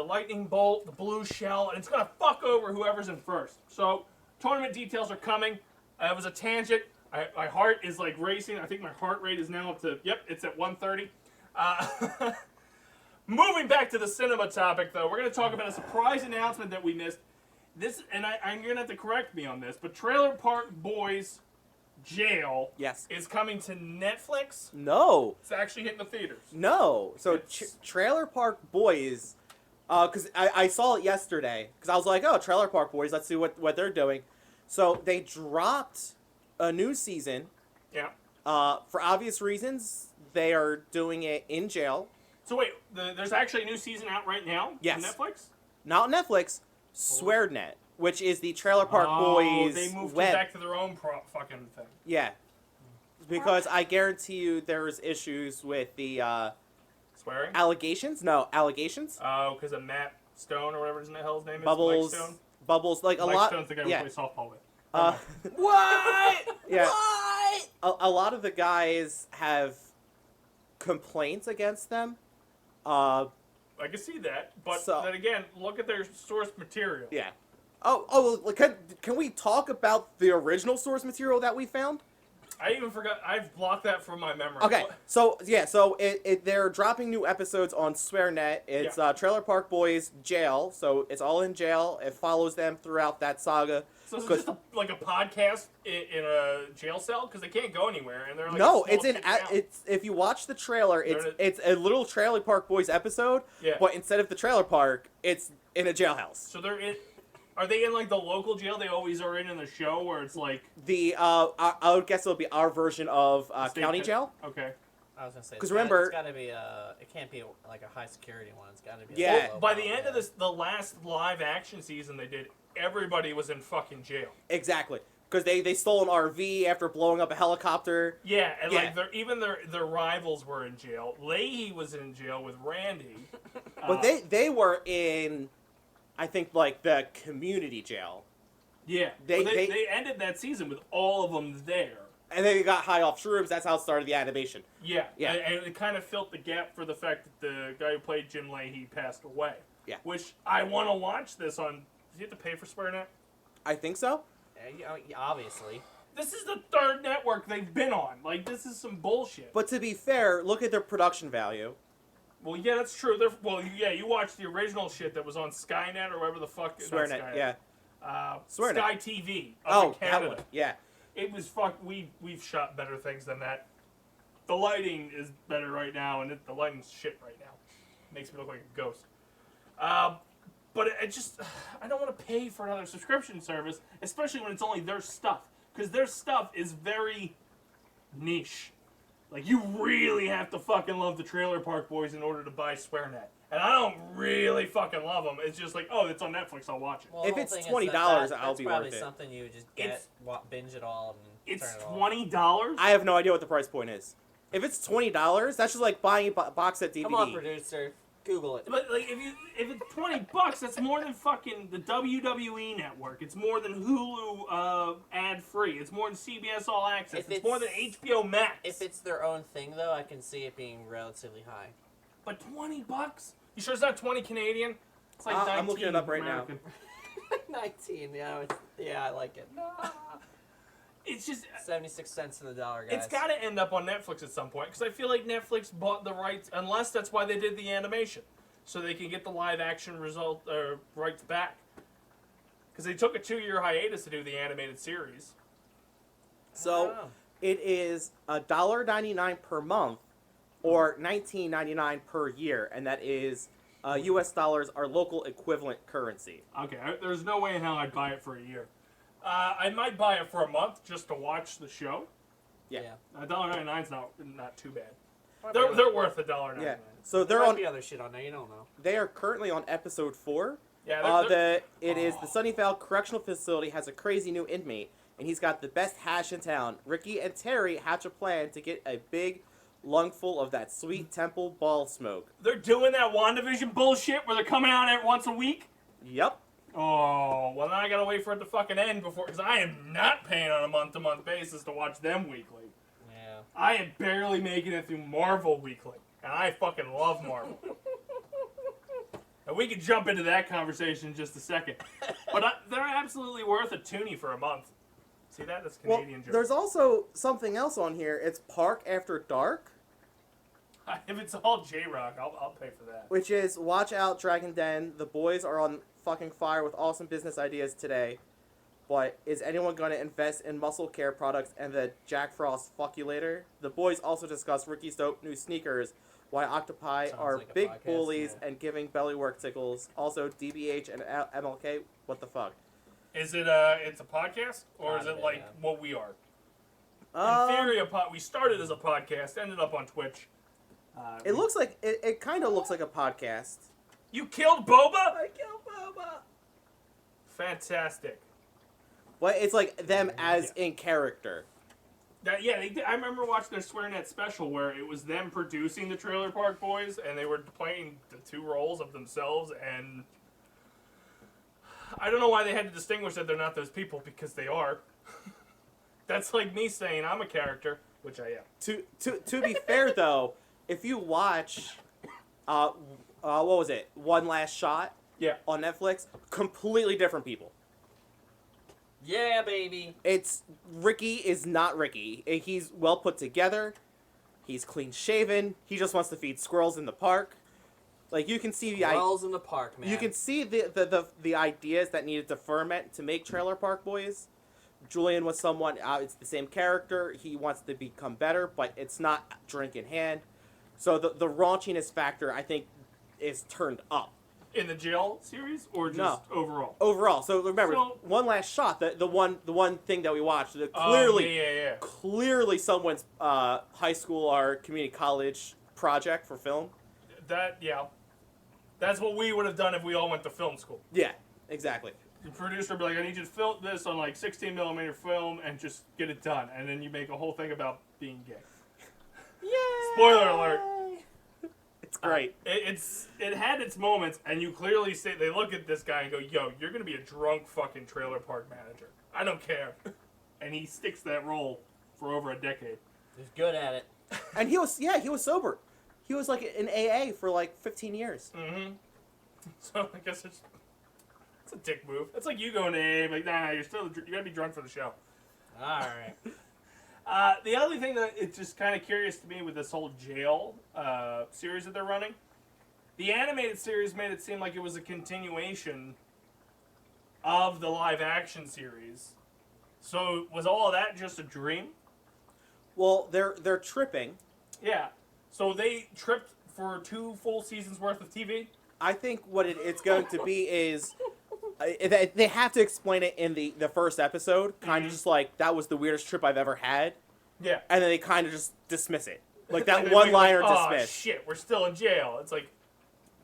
lightning bolt, the blue shell, and it's going to fuck over whoever's in first. So, tournament details are coming. It was a tangent. My heart is like racing. I think my heart rate is now up to, it's at 130. Moving back to the cinema topic, though, we're going to talk about a surprise announcement that we missed. This, and I'm going to have to correct me on this, but Trailer Park Boys Jail is coming to Netflix. No. It's actually hitting the theaters. No. So Trailer Park Boys, because I saw it yesterday, because I was like, oh, Trailer Park Boys, let's see what they're doing. So they dropped a new season. Yeah. For obvious reasons, they are doing it in jail. So wait, there's actually a new season out right now Yes. on Netflix? Not Netflix, SwearNet, which is the Trailer Park Boys they moved web. back to their own fucking thing. Yeah. Because I guarantee you there was issues with the Swearing? allegations. No, allegations. Oh, because of Matt Stone or whatever his hell's name is. Bubbles. Mike Stone? Bubbles. Like a Mike lot. Stone's the guy we yeah. play softball with. What? Yeah. What? A lot of the guys have complaints against them. I can see that, but So- then again, look at their source material. Yeah. Oh, can we talk about the original source material that we found? I even forgot. I've blocked that from my memory. Okay, so they're dropping new episodes on SwearNet. It's Trailer Park Boys Jail, so it's all in jail. It follows them throughout that saga. So is it just like a podcast in a jail cell because they can't go anywhere and they're like No, a small town. it's if you watch the trailer, it's a little Trailer Park Boys episode, but instead of the trailer park, it's in a jailhouse. So they're in. Are they in like the local jail they always are in the show where it's like the I would guess it'll be our version of county jail. Okay. I was gonna say 'Cause remember- it's gotta be it can't be like a high security one. It's gotta be Yeah. Well, by the end of the last live action season they did, everybody was in fucking jail. Exactly, because they stole an RV after blowing up a helicopter. Yeah, and like their rivals were in jail. Leahy was in jail with Randy. But they were in, I think, like the community jail. Yeah, they ended that season with all of them there. And then they got high off shrooms. That's how it started the animation. Yeah, Yeah. and it kind of filled the gap for the fact that the guy who played Jim Leahy passed away. Yeah. Which I want to watch this on. Do you have to pay for SwearNet? I think so. Obviously. This is the third network they've been on. Like, this is some bullshit. But to be fair, look at their production value. Well, yeah, that's true. You watched the original shit that was on Skynet or whatever the fuck. SwearNet, yeah. SwearNet. Sky TV Oh, up in Canada. that one. Yeah. It was we've shot better things than that. The lighting is better right now, and the lighting's shit right now. Makes me look like a ghost. But I don't want to pay for another subscription service, especially when it's only their stuff. Because their stuff is very niche. Like, you really have to fucking love the Trailer Park Boys in order to buy SwearNet. And I don't really fucking love them. It's just like, oh, it's on Netflix, I'll watch it. Well, If the it's whole thing $20, is I'll be worth probably it. something you would just get, binge it all, and It's turn it off. $20? I have no idea what the price point is. If it's $20, that's just like buying a box set DVD. Come on, producer. Google it. But like, if it's $20, that's more than fucking the WWE network. It's more than Hulu ad free. It's more than CBS All Access. It's more than HBO Max. If it's their own thing, though, I can see it being relatively high. But $20? You sure it's not 20 Canadian? It's like 19 I'm looking it up right American. 19, yeah, I like it. It's just 76 cents to the dollar, guys. it's got to end up on Netflix at some point because I feel like Netflix bought the rights, unless that's why they did the animation, so they can get the live action rights back. Because they took a 2-year hiatus to do the animated series. So it is $1.99 per month, or $19.99 per year, and that is U.S. dollars, our local equivalent currency. Okay, there's no way in hell I'd buy it for a year. I might buy it for a month just to watch the show. Yeah. $1.99 is not too bad. They're worth $1.99. Yeah. So There they're might on. be other shit on there, you don't know. They are currently on episode 4. Yeah. It is the Sunnyvale Correctional Facility has a crazy new inmate, and he's got the best hash in town. Ricky and Terry hatch a plan to get a big lungful of that sweet temple ball smoke. They're doing that WandaVision bullshit where they're coming out once a week. Yep. Oh, well, then I gotta wait for it to fucking end because I am not paying on a month-to-month basis to watch them weekly. Yeah. I am barely making it through Marvel weekly, and I fucking love Marvel. And we can jump into that conversation in just a second. But they're absolutely worth a toonie for a month. See that? That's Canadian joke. There's also something else on here. It's Park After Dark, If it's all J-Rock, I'll pay for that. which is watch out, Dragon Den. The boys are on fucking fire with awesome business ideas today. But is anyone going to invest in muscle care products and the Jack Frost fuck you later? The boys also discuss Ricky's dope new sneakers, why octopi Sounds are like a big podcast, bullies yeah. and giving belly work tickles. Also, DBH and MLK, what the fuck? Is it it's a podcast or is it Kinda, like yeah. what we are? In theory, we started as a podcast, ended up on Twitch. It looks like it kind of looks like a podcast. You killed Boba? I killed Boba. Fantastic. But it's like them as in character. They did. I remember watching their SwearNet special where it was them producing the Trailer Park Boys, and they were playing the 2 roles of themselves, and I don't know why they had to distinguish that they're not those people, because they are. That's like me saying I'm a character, which I am. To be fair though, if you watch, what was it? One Last Shot. Yeah. On Netflix, completely different people. Yeah, baby. It's Ricky is not Ricky. He's well put together. He's clean shaven. He just wants to feed squirrels in the park. Like you can see the Squirrels in the park, man. you can see the ideas that needed to ferment to make Trailer Park Boys. Julian was someone. It's the same character. He wants to become better, but it's not drink in hand. So the raunchiness factor, I think, is turned up. In the jail series or just No. overall? Overall, so remember, So- One Last Shot, the one thing that we watched, Yeah. clearly someone's high school or community college project for film. That's what we would have done if we all went to film school. Yeah, exactly. The producer would be like, I need you to film this on like 16mm film and just get it done. And then you make a whole thing about being gay. Yeah. Spoiler alert. It's great. It had its moments, and you clearly say, they look at this guy and go, yo, you're going to be a drunk fucking trailer park manager. I don't care. And he sticks to that role for over a decade. He's good at it. And he was sober. He was like in AA for like 15 years. Mm-hmm. So I guess it's a dick move. It's like you going to AA, like, nah, you gotta be drunk for the show. All right. The other thing that it's just kind of curious to me with this whole jail series that they're running, the animated series made it seem like it was a continuation of the live action series. So was all of that just a dream? Well, they're tripping. Yeah. So they tripped for 2 full seasons worth of TV? I think what it's going to be is they have to explain it in the first episode, kind of just like, that was the weirdest trip I've ever had. Yeah. And then they kind of just dismiss it. Like And that then one-liner like, oh, dismiss. shit, we're still in jail. It's like,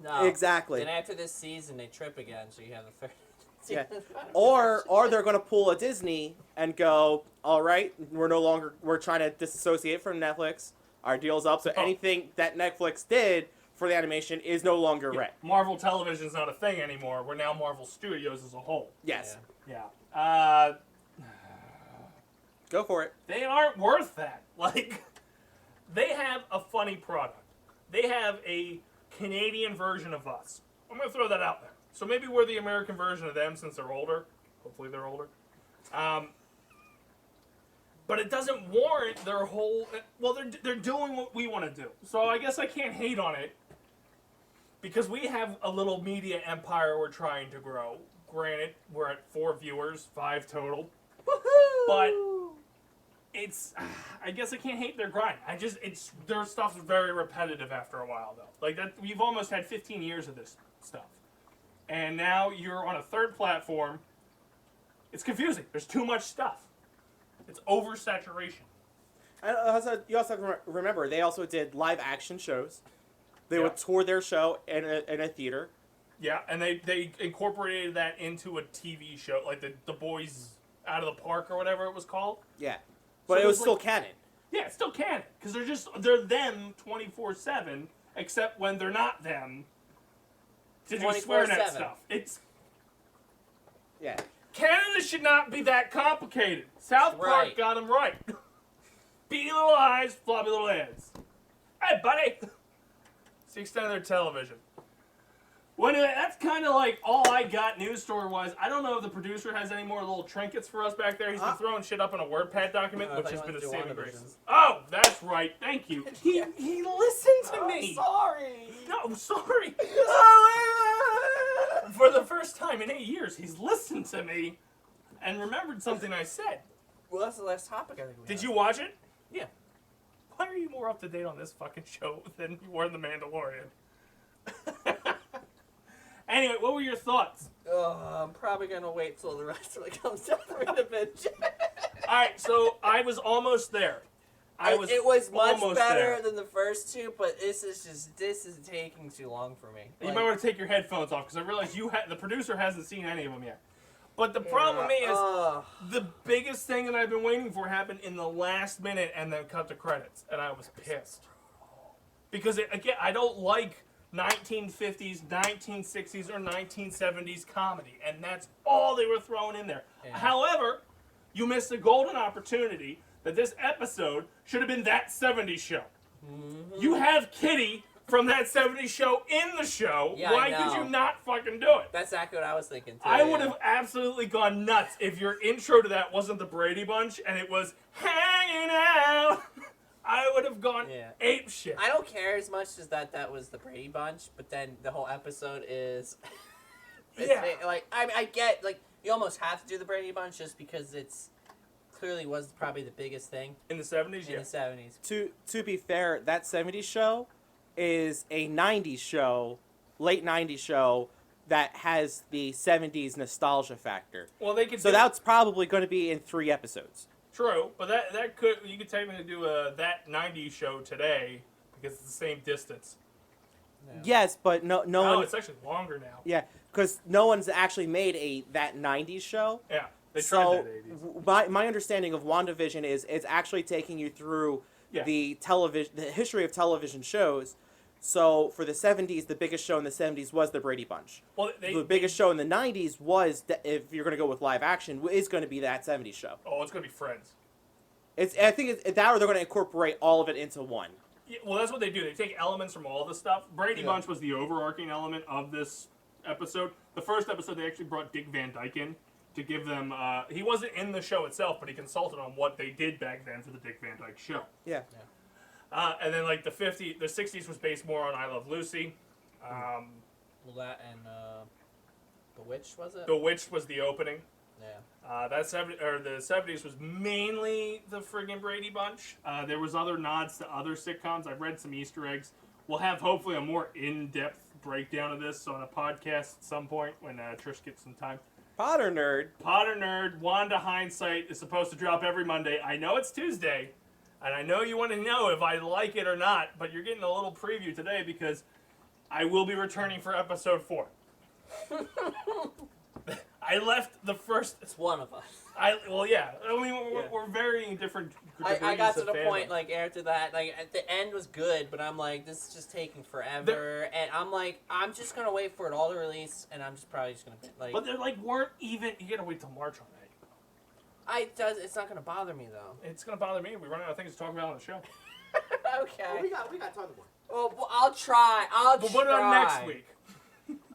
No. Exactly. Then after this season, they trip again, so you have the third. Yeah. Or they're going to pull a Disney and go, all right, we're trying to disassociate from Netflix. Our deal's up, so anything that Netflix did for the animation is no longer yeah, red. Marvel Television's not a thing anymore. We're now Marvel Studios as a whole. Yes. Yeah. Go for it. They aren't worth that. Like, they have a funny product. They have a Canadian version of us. I'm going to throw that out there. So maybe we're the American version of them since they're older. Hopefully they're older. But it doesn't warrant their whole... Well, they're doing what we want to do. So I guess I can't hate on it. Because we have a little media empire we're trying to grow. Granted, we're at 4 viewers, 5 total. Woohoo! But it's... I guess I can't hate their grind. Their stuff's very repetitive after a while, though. Like, that, we've almost had 15 years of this stuff. And now you're on a 3rd platform. It's confusing. There's too much stuff. It's oversaturation. And you also have to remember, they also did live action shows. They Yeah. would tour their show in a theater. Yeah, and they incorporated that into a TV show, like the Boys Out of the Park or whatever it was called. Yeah. But So it was it's still like- canon. Yeah, it's still canon. Because they're them 24/7, except when they're not them. To do swear net 24/7. stuff. It's... Yeah. Canada should not be that complicated. South Park Right. got them right. Beady little eyes, floppy little heads. Hey, buddy! It's the extent of their television. Well, anyway, that's kind of like all I got news story-wise. I don't know if the producer has any more little trinkets for us back there. He's been throwing shit up in a WordPad document, I which thought has you been a wanted to saving do grace. WandaVision. Oh, that's right. Thank you. He listened to me. Sorry. No, I'm sorry. For the first time in 8 years, he's listened to me and remembered something I said. Well, that's the last topic I think we Did have. you watch it? Yeah. Why are you more up to date on this fucking show than you were in The Mandalorian? Anyway, what were your thoughts? I'm probably gonna wait till the rest of it comes down for Wandavision. Alright, so I was almost there. It was much almost better there. than the first 2, but this is taking too long for me. You might want to take your headphones off because I realize the producer hasn't seen any of them yet. But the problem is, the biggest thing that I've been waiting for happened in the last minute and then cut the credits, and I was pissed. Because, again, I don't like 1950s, 1960s, or 1970s comedy, and that's all they were throwing in there. Yeah. However, you missed a golden opportunity that this episode should have been that 70s show. Mm-hmm. You have Kitty from that 70s show in the show. Yeah, Why I could know. you not fucking do it? That's exactly what I was thinking too. I would have absolutely gone nuts if your intro to that wasn't the Brady Bunch and it was hanging out. I would have gone ape shit. I don't care as much as that was the Brady Bunch, but then the whole episode is. Like I get like you almost have to do the Brady Bunch just because it's clearly was probably the biggest thing In the 70s, in yeah. the 70s. To be fair, that 70s show is a 90s show, late 90s show that has the 70s nostalgia factor. Well, they could So do that's probably going to be in 3 episodes. true, but you could technically do that 90s show today because it's the same distance. Yeah. Yes, but no No, one. it's actually longer now. Yeah, because no one's actually made that 90s show. Yeah, they tried So that 80s. my understanding of WandaVision is it's actually taking you through Yeah. the history of television shows. So for the 70s, the biggest show in the 70s was the Brady Bunch. Well, The biggest show in the 90s was, if you're going to go with live action, is going to be that 70s show. Oh, it's gonna be Friends. I think it's that, or they're going to incorporate all of it into one. Yeah, well, that's what they do. They take elements from all the stuff. Brady Yeah. Bunch was the overarching element of this episode. The first episode, they actually brought Dick Van Dyke in to give them. He wasn't in the show itself, but he consulted on what they did back then for the Dick Van Dyke show. Yeah. And then like the 60s was based more on I Love Lucy. Well, that and The Witch, was it? The Witch was the opening. Yeah. The 70s was mainly the friggin' Brady Bunch. There was other nods to other sitcoms. I've read some Easter eggs. We'll have hopefully a more in-depth breakdown of this on a podcast at some point when Trish gets some time. Potter Nerd. Wanda Hindsight is supposed to drop every Monday. I know it's Tuesday, and I know you want to know if I like it or not, but you're getting a little preview today because I will be returning for episode 4. I left the first. It's one of us. We're varying different degrees I got to of the fandom. point, like, after that, like, at the end was good, but I'm like, this is just taking forever, and I'm like, I'm just gonna wait for it all to release, and I'm just probably just gonna, like... But they're like, weren't even, you gotta wait till March on that. It's not gonna bother me, though. It's gonna bother me. We run out of things to talk about on the show. Okay. Well, we got tons more. Well, I'll try. But what about next week?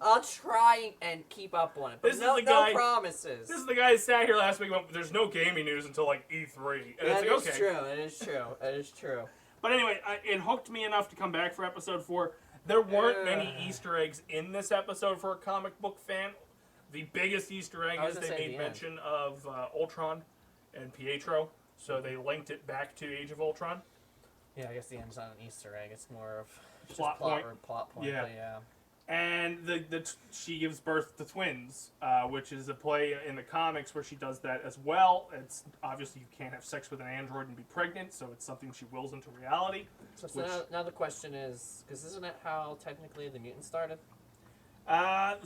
I'll try and keep up on it, but This is no the guy- promises. This is the guy who sat here last week and went, there's no gaming news until like E3. And That it's is like, okay. true. It is true. It is true. But anyway, it hooked me enough to come back for episode 4. There weren't many Easter eggs in this episode for a comic book fan. The biggest Easter egg I was is gonna they say made the mention of Ultron and Pietro, so they linked it back to Age of Ultron. Yeah, I guess the end's not an Easter egg. It's more of just Plot point. Plot point. Yeah. But yeah. And she gives birth to twins, which is a play in the comics where she does that as well. It's obviously you can't have sex with an android and be pregnant, so it's something she wills into reality. So Which- now the question is, because isn't that how technically the mutants started?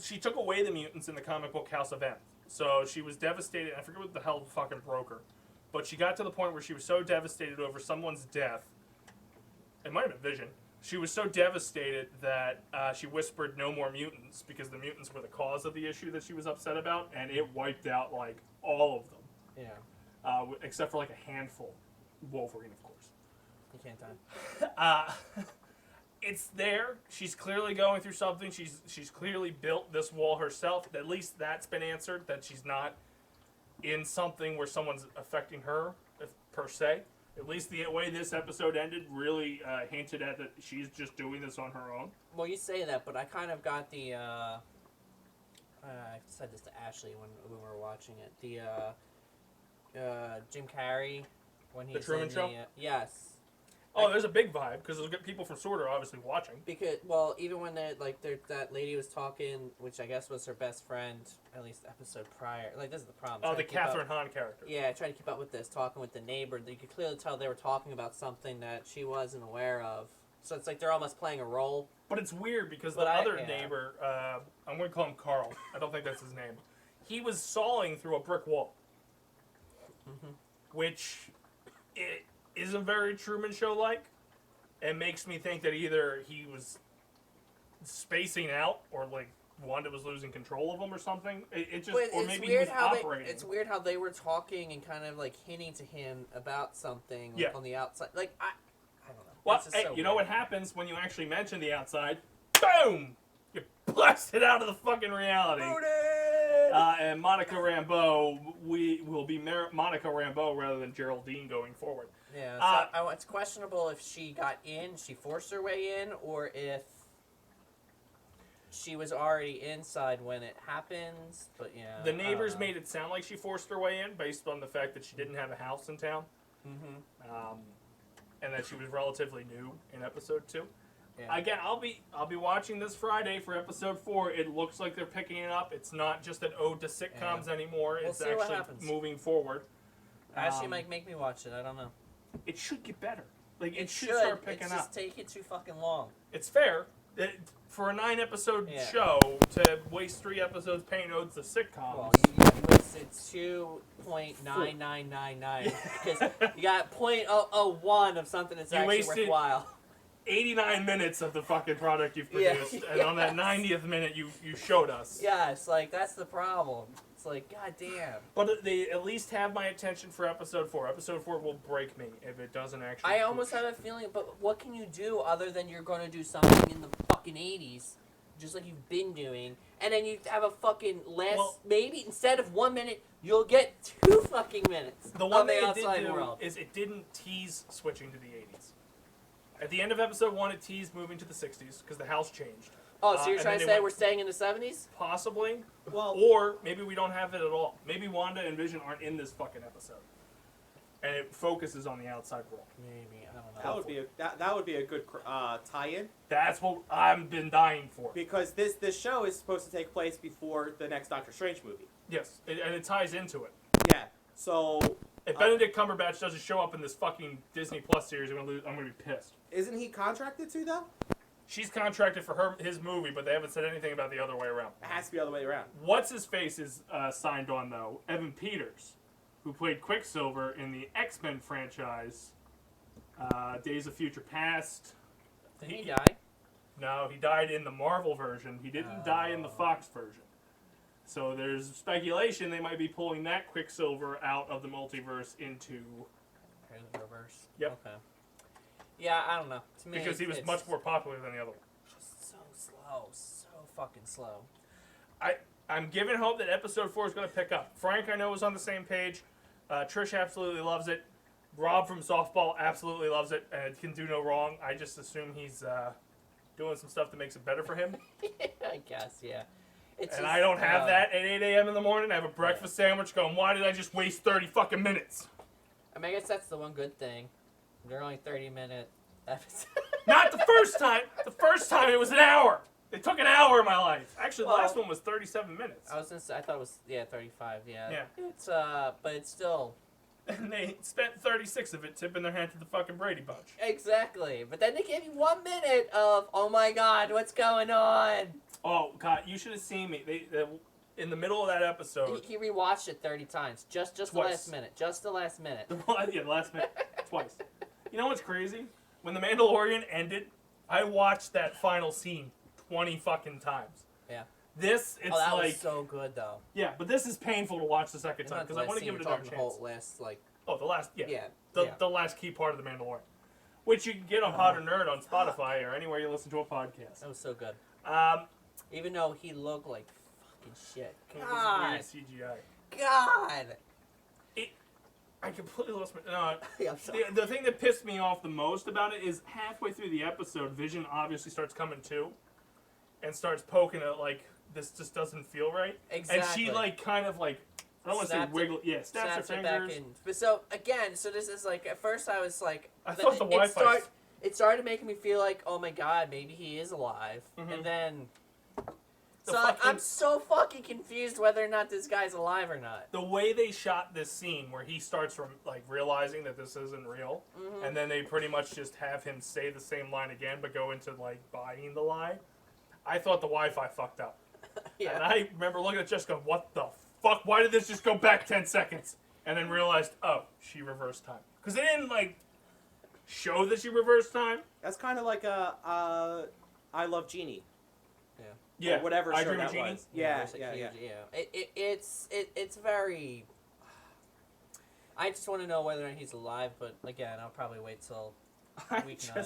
She took away the mutants in the comic book House of M. So she was devastated. I forget what the hell fucking broke her. But she got to the point where she was so devastated over someone's death. It might have been Vision. She was so devastated that she whispered no more mutants because the mutants were the cause of the issue that she was upset about. And it wiped out, like, all of them. Yeah. Except for, like, a handful. Wolverine, of course. You can't die. It's there. She's clearly going through something. She's clearly built this wall herself. At least that's been answered, that she's not in something where someone's affecting her, per se. At least the way this episode ended really hinted at that she's just doing this on her own. Well, you say that, but I kind of got the. I said this to Ashley when we were watching it. The Jim Carrey when he's Truman in Show? Yes. Oh, there's a big vibe because there's people from Sword are obviously watching. Because even when that lady was talking, which I guess was her best friend, at least the episode prior. Like, this is the problem. Oh, trying the to keep up- Catherine Hahn character. Yeah, trying to keep up with this, talking with the neighbor. You could clearly tell they were talking about something that she wasn't aware of. So it's like they're almost playing a role. But it's weird because But the I- other yeah. neighbor, I'm going to call him Carl. I don't think that's his name. He was sawing through a brick wall. Which it isn't very Truman Show-like. It makes me think that either he was spacing out or, like, Wanda was losing control of him or something. It just, But or it's maybe he weird was how operating. it's weird how they were talking and kind of like hinting to him about something like, Yeah. on the outside. Like I don't know. Well, It's just hey, so you know weird. what happens when you actually mention the outside? Boom! You're blasted out of the fucking reality. And Monica Rambeau, we will be Monica Rambeau rather than Geraldine going forward. Yeah, so it's questionable if she got in, she forced her way in, or if she was already inside when it happens. But yeah, The neighbors made it sound like she forced her way in based on the fact that she didn't have a house in town. And that she was relatively new in episode 2. Yeah. Again, I'll be watching this Friday for episode 4. It looks like they're picking it up. It's not just an ode to sitcoms anymore. We'll It's see what actually happens. moving forward. Ashley might make me watch it. I don't know. It should get better. Like it should should. start picking It's up. just taking too fucking long. It's fair. For a 9-episode Yeah. show to waste 3 episodes paying odes to sitcoms. Well, you wasted 2.9999 because you got 0.001 of something that's You actually wasted- worthwhile. 89 minutes of the fucking product you've Yeah, produced, and on that yes. 90th minute you showed us. Yeah, it's like that's the problem. It's like, goddamn. But they at least have my attention for episode 4. Episode 4 will break me if it doesn't actually. I almost have a feeling, but what can you do other than you're going to do something in the fucking 80s just like you've been doing, and then you have a fucking Well- maybe instead of 1 minute, you'll get 2 fucking minutes The one of thing the it did outside do world. is it didn't tease switching to the 80s. At the end of episode 1, it teased moving to the 60s because the house changed. Oh, so you're and trying then to they say went- we're staying in the 70s? Possibly. Well, Or maybe we don't have it at all. Maybe Wanda and Vision aren't in this fucking episode. And it focuses on the outside world. Maybe, I don't know. that would be a good tie-in, That's what I've been dying for. because this show is supposed to take place before the next Doctor Strange movie. Yes, and it ties into it. Yeah. So If Benedict Cumberbatch doesn't show up in this fucking Disney Plus series, I'm gonna be pissed. isn't he contracted to though? She's contracted for his movie, but they haven't said anything about the other way around. It has to be the other way around. What's his face is signed on though? Evan Peters, who played Quicksilver in the X-Men franchise, Days of Future Past. Did he die? No, he died in the Marvel version. He didn't die in the Fox version. So there's speculation they might be pulling that Quicksilver out of the multiverse into... In the reverse. Yep. Okay. Yeah, I don't know. To me, Because he was it's much more popular than the other one. just so slow, so fucking slow. I'm giving hope that episode 4 is going to pick up. Frank, I know, is on the same page. Trish absolutely loves it. Rob from Softball absolutely loves it and can do no wrong. I just assume he's doing some stuff that makes it better for him. I guess, yeah. It's And just, I don't have that at 8 a.m. in the morning. I have a breakfast sandwich going, why did I just waste 30 fucking minutes? I mean, I guess that's the one good thing. They're only 30-minute episodes. Not the first time. The first time it was an hour. It took an hour of my life. Actually, the Well, last one was 37 minutes. I was gonna say, I thought it was 35. Yeah. Yeah. It's but it's still And they spent 36 of it tipping their hand to the fucking Brady Bunch. exactly. But then they gave you 1 minute of oh my god, what's going on? Oh God, you should have seen me. They in the middle of that episode. He rewatched it 30 times. Just the Twice. last minute. Just the last minute. The last minute, twice. You know what's crazy? When The Mandalorian ended, I watched that final scene 20 fucking times. Yeah. This, it's Oh, that like, was so good though. yeah, but this is painful to watch the second time because I want to give it another The chance. whole last Oh, the last, yeah. Yeah. The last key part of The Mandalorian. Which you can get on Pod or Nerd on Spotify or anywhere you listen to a podcast. That was so good. Um, Even though he looked like fucking shit. it was God. weird CGI. God. I completely lost my... No, Yeah, I'm sorry. the thing that pissed me off the most about it is halfway through the episode, Vision obviously starts coming to and starts poking at, like, this just doesn't feel right. Exactly. And she, like, kind of, like, I don't want to say Snapped it- wiggle. Yeah, snaps her Snaps it back fingers. in. But so again, so this is like at first I was like, I thought the Wi-Fi... it started making me feel like, oh my god, maybe he is alive, Mhm. and then. The So like, fucking- I'm so fucking confused whether or not this guy's alive or not. The way they shot this scene where he starts from, like, realizing that this isn't real, Mhm. and then they pretty much just have him say the same line again but go into, like, buying the lie, I thought the Wi-Fi fucked up. Yeah. And I remember looking at Jessica, what the fuck? Why did this just go back 10 seconds? And then realized, oh, she reversed time. Because they didn't, like, show that she reversed time. That's kind of like a I Love Genie. Yeah. Or whatever I show Dream of that Jeannie? was. Yeah, It's like yeah. huge, It's very. I just want to know whether or not he's alive, but again, I'll probably wait till week 9.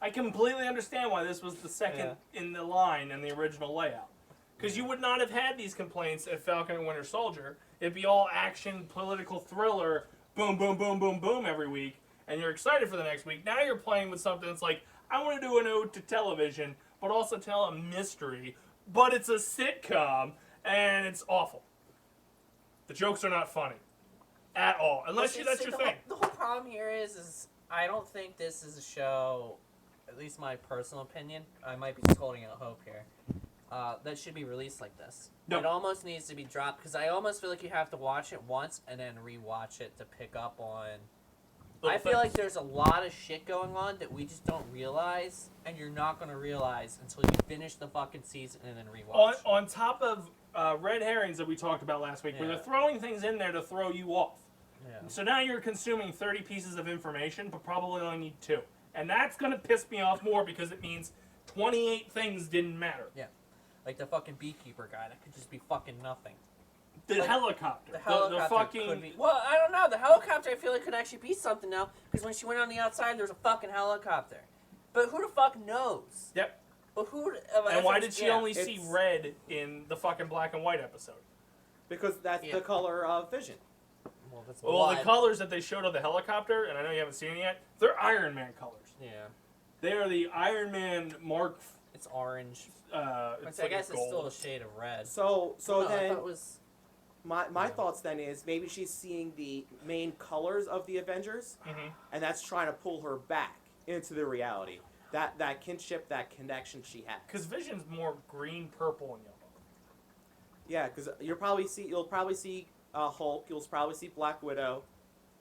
I completely understand why this was the second in the line in the original layout. Because you would not have had these complaints at Falcon and Winter Soldier. It'd be all action, political thriller, boom, boom, boom, boom, boom every week, and you're excited for the next week. Now you're playing with something that's like, I want to do an ode to television, but also tell a mystery, but it's a sitcom, and it's awful. The jokes are not funny. At all. Unless that's your thing. The whole problem here is I don't think this is a show, at least my personal opinion, I might be just holding out hope here, that should be released like this. No. It almost needs to be dropped, because I almost feel like you have to watch it once and then rewatch it to pick up on... I feel like there's a lot of shit going on that we just don't realize, and you're not going to realize until you finish the fucking season and then rewatch. On top of red herrings that we talked about last week, where Yeah. they're throwing things in there to throw you off. Yeah. So now you're consuming 30 pieces of information, but probably only need 2. And that's going to piss me off more because it means 28 things didn't matter. Like the fucking beekeeper guy, that could just be fucking nothing. The Like, helicopter. The helicopter fucking... could be... Well, I don't know. The helicopter, I feel like, could actually be something now. Because when she went on the outside, there was a fucking helicopter. But who the fuck knows? Yep. But who? And why did she yeah. only see It's- red in the fucking black and white episode? Because that's Yeah. the color of Vision. Well, that's Well, blood. the colors that they showed of the helicopter, and I know you haven't seen it yet, they're Iron Man colors. Yeah, They are the Iron Man Mark. it's orange. It's I like guess a it's still a gold. shade of red. So No, I then thought it was. my Yeah. thoughts then is maybe she's seeing the main colors of the Avengers, Mhm. and that's trying to pull her back into the reality. That kinship, that connection she has. Because Vision's more green, purple, and yellow. Yeah, because you'll probably see Hulk. You'll probably see Black Widow.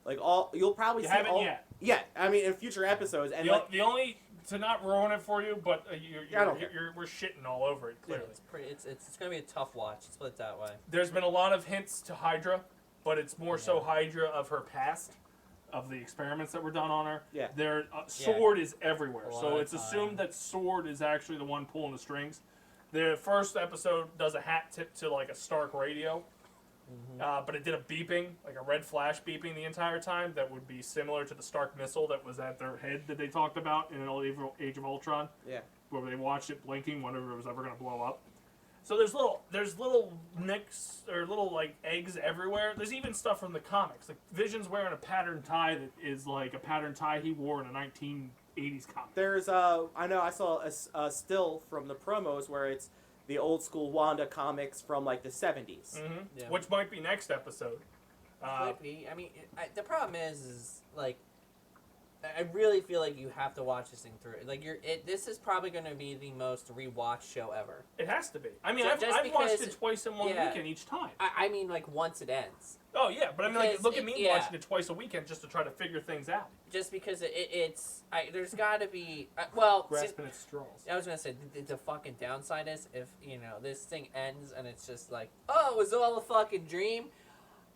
You'll probably You see haven't all. yet. Yeah, I mean in future episodes, and The only to not ruin it for you, but I don't care. we're shitting all over it clearly. It's pretty. It's gonna be a tough watch. Let's put it that way. There's been a lot of hints to Hydra, but it's more so Hydra of her past, of the experiments that were done on her. Yeah. Their Sword is everywhere, A lot so of it's time. assumed that Sword is actually the one pulling the strings. The first episode does a hat tip to like a Stark radio, but it did a beeping, like a red flash beeping the entire time that would be similar to the Stark missile that was at their head that they talked about in Age of Ultron. Yeah. Where they watched it blinking, whenever it was ever going to blow up. So there's little nicks or little like eggs everywhere. There's even stuff from the comics. Like Vision's wearing a patterned tie that is like a patterned tie he wore in a 1980s comic. There's I know I saw a still from the promos where it's the old school Wanda comics from like the 70s. Mm-hmm. Yeah. Which might be next episode. Could be. I mean, the problem is like, I really feel like you have to watch this thing through. Like this is probably going to be the most rewatched show ever. It has to be. I mean, Just I've watched because- it twice in one yeah. weekend each time. I mean, like once it ends. Oh yeah, but I mean, like, Because look at me yeah. watching it twice a weekend just to try to figure things out, Just because there's got to be well. See, grasping at straws. I was gonna say the fucking downside is if this thing ends and it's just like, oh, it was all a fucking dream.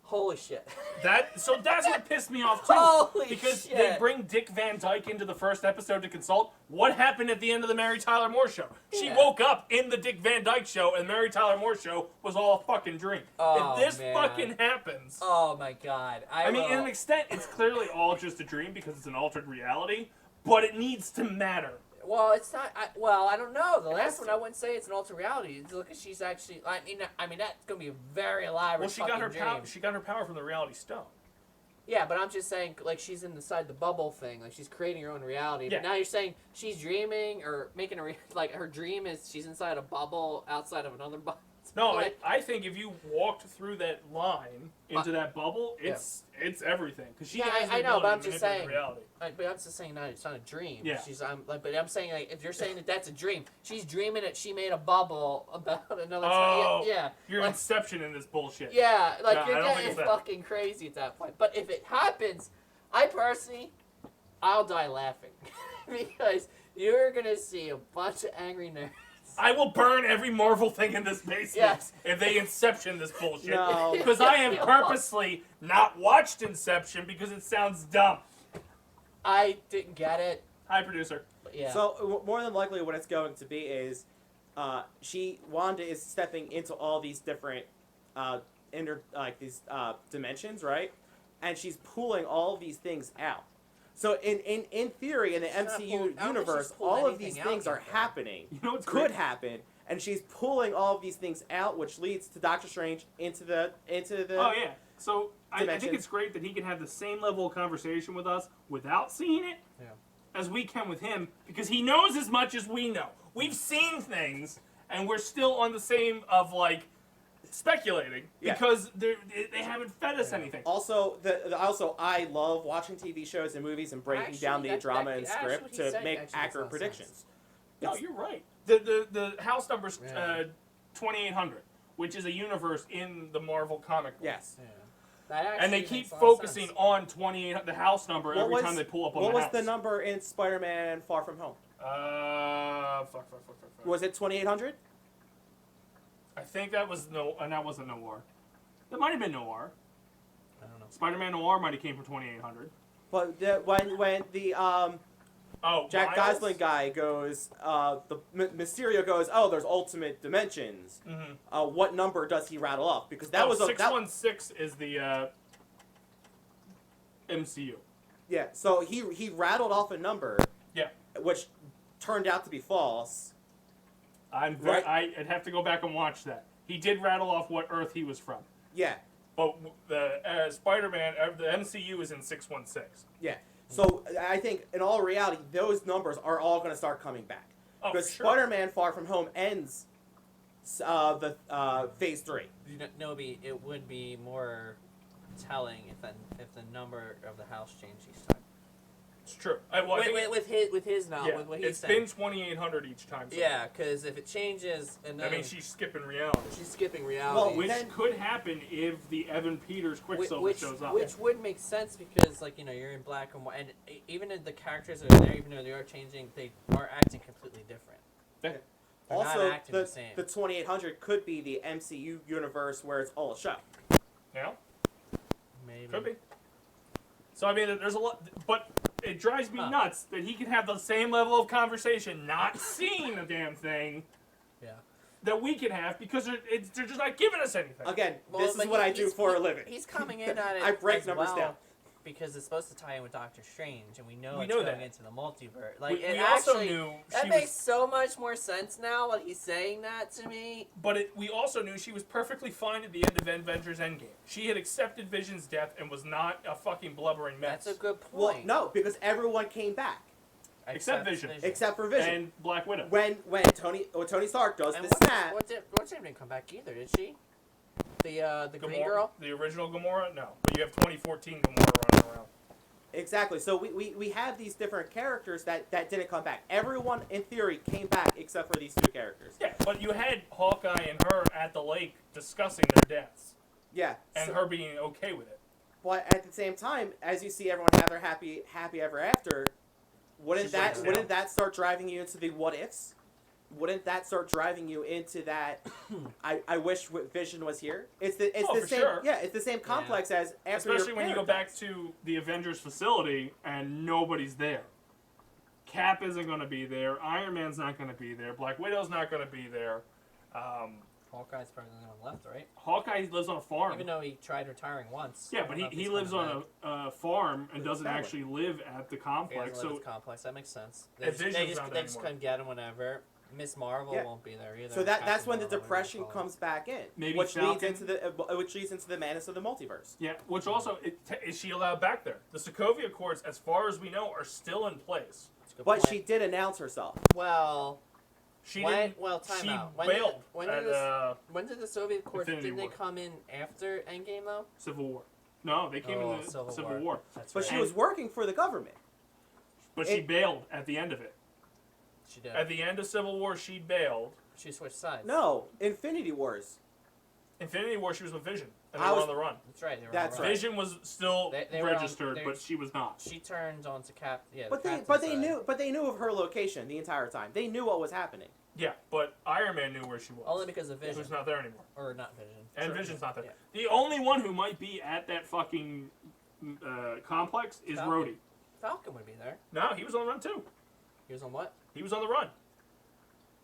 Holy shit. That's what pissed me off too. Holy because shit. they bring Dick Van Dyke into the first episode to consult. What happened at the end of the Mary Tyler Moore show? She Yeah. woke up in the Dick Van Dyke show, and Mary Tyler Moore show was all a fucking dream. Oh, if this man. fucking happens, Oh my god. I mean, in an extent, it's clearly all just a dream because it's an altered reality. But it needs to matter. Well, it's not. I don't know. The last one, I wouldn't say it's an altered reality. Look, at she's actually. I mean, that's gonna be a very elaborate. Well, she got her dream. power. She got her power from the Reality Stone. Yeah, but I'm just saying, like, she's inside the bubble thing. Like, she's creating her own reality. Yeah. But now you're saying she's dreaming or making like her dream is she's inside a bubble outside of another bubble. No, Like, I think if you walked through that line into that bubble, it's everything. Because she Yeah, has the I know, but ability I'm to just manipulate saying. reality. but I'm just saying that it's not a dream. Yeah. But I'm saying, like, if you're saying that that's a dream, she's dreaming that she made a bubble about another. Oh, yeah. You're like, Inception in this bullshit. Yeah, like No, I you're don't think getting it's that. fucking crazy at that point. But if it happens, I personally, I'll die laughing because you're gonna see a bunch of angry nerds. I will burn every Marvel thing in this basement Yes. if they Inception this bullshit. No. Because I have purposely not watched Inception because it sounds dumb. I didn't get it. Hi, producer. But yeah. So more than likely, what it's going to be is, Wanda is stepping into all these different, dimensions, right? And she's pulling all these things out. So in theory, in the She's not MCU pulling- I don't think she's universe, pulled all of anything these out things yet, are though. happening. You know what's Could great? happen, and she's pulling all of these things out, which leads to Doctor Strange into the. Oh, yeah. So I think Dimensions. it's great that he can have the same level of conversation with us without seeing it Yeah. as we can with him because he knows as much as we know. We've seen things, and we're still on the same of, like, speculating Yeah. because they haven't fed us Yeah. anything. Also, I love watching TV shows and movies and breaking down Actually, the that- drama that- and actually script what he to said make actually makes a accurate lot of predictions. No, It's- you're right. The house number's Yeah. 2800, which is a universe in the Marvel comic book. Yes. Yeah. That actually And they makes keep a lot of focusing sense. on 28, the house number, What every was- time they pull up on What the was house. the number in Spider-Man Far From Home? Fuck. Was it 2800? I think that was that wasn't Noir. That might have been Noir. I don't know. Spider-Man Noir might have came from 2800. But when the Oh, Jack Miles? Gosling guy goes, Mysterio goes, oh, there's ultimate dimensions. Mhm. What number does he rattle off? Because that was a 616 is the MCU. yeah. So he rattled off a number, Yeah. which turned out to be false, Right. I'd have to go back and watch that. He did rattle off what Earth he was from. Yeah. But the Spider-Man, the MCU is in 616. Yeah. So I think, in all reality, those numbers are all going to start coming back. Oh, because sure. Spider-Man Far From Home ends the Phase 3. No, it would be more telling if the number of the house changed each time. It's true. With his now, yeah, with what he's it's saying. been 2,800 each time. So Yeah, because if it changes, and then I mean, she's skipping reality. she's skipping reality. Which could happen if the Evan Peters Quicksilver shows up. Which would make sense because, like, you're in black and white, and even if the characters that are there, even though they are changing, they are acting completely different. Yeah. They're not Also, acting the same. the 2800 could be the MCU universe where it's all a show. Yeah, Maybe. could be. So I mean, there's a lot, but it drives me nuts that he can have the same level of conversation, not seeing the damn thing, Yeah. that we can have because they're just not giving us anything. Again, Well, this is but what I do for a living. He's coming in at it. I break as numbers well down. because it's supposed to tie in with Doctor Strange, and we know We it's know going that. into the multiverse. Like, we it also actually, knew that she makes was, so much more sense now when he's saying that to me. but we also knew she was perfectly fine at the end of Avengers Endgame. She had accepted Vision's death and was not a fucking blubbering mess. That's a good point. Well, no, because everyone came back Except Vision. except for Vision. And Black Widow. When Tony Stark does And the snap, what's name didn't come back either, did she? The green Gamora, girl? the original Gamora, no, but you have 2014 Gamora running around. exactly. So we have these different characters that didn't come back. Everyone in theory came back except for these two characters. Yeah, but you had Hawkeye and her at the lake discussing their deaths Yeah. and so- her being okay with it. But at the same time, as you see everyone have their happy ever after, wouldn't She's that like, wouldn't that start driving you into the what ifs? Wouldn't that start driving you into that? I wish Vision was here. It's the for same. sure. Yeah, it's the same complex as after Especially your when you go parent back to the Avengers facility and nobody's there. Cap isn't going to be there. Iron Man's not going to be there. Black Widow's not going to be there. Hawkeye's probably the only one left, right? Hawkeye lives on a farm. Even though he tried retiring once. Yeah, I but don't know if he he's lives coming on back. a farm and With doesn't family. actually live at the He complex. doesn't live So in the complex. That makes sense. If Vision's They just not there couldn't anymore. get him whenever. Miss Marvel Yeah. won't be there either. So that's Captain when the Marvel, whatever depression you call it. comes back in, Maybe which leads Falcon? into the madness of the multiverse. yeah, which also is she allowed back there? The Sokovia Accords, as far as we know, are still in place. That's a good But point. she did announce herself. Well, She when, didn't. well, time She out. bailed When did the Soviet Accords? Infinity Did they War. come in after Endgame though? Civil War. No, they came in the Civil War. That's But right. she was working for the government. But she It- bailed at the end of it. She did. At the end of Civil War, she bailed. She switched sides. No, Infinity Wars. Infinity War, she was with Vision, and they I were was- on the run. That's right. They were That's all right. Vision was still They were on- registered, they- but she was not. She turned on to Cap. Yeah. But the they captain's side. knew of her location the entire time. They knew what was happening. Yeah, but Iron Man knew where she was. Only because of Vision. Who's not there anymore. Or not Vision. And Sure. Vision's not there. Yeah. The only one who might be at that fucking complex is Falcon. Rhodey. Falcon would be there. No, he was on the run too. He was on what? He was on the run.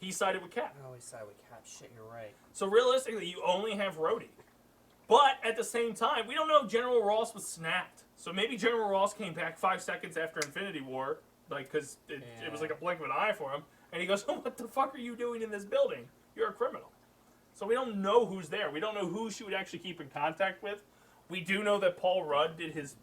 He sided with Cap. Oh, he side with Cap. Shit, you're right. So realistically, you only have Rhodey. But at the same time, we don't know if General Ross was snapped. So maybe General Ross came back 5 seconds after Infinity War, like, because it was like a blink of an eye for him. And he goes, oh, what the fuck are you doing in this building? You're a criminal. So we don't know who's there. We don't know who she would actually keep in contact with. We do know that Paul Rudd did his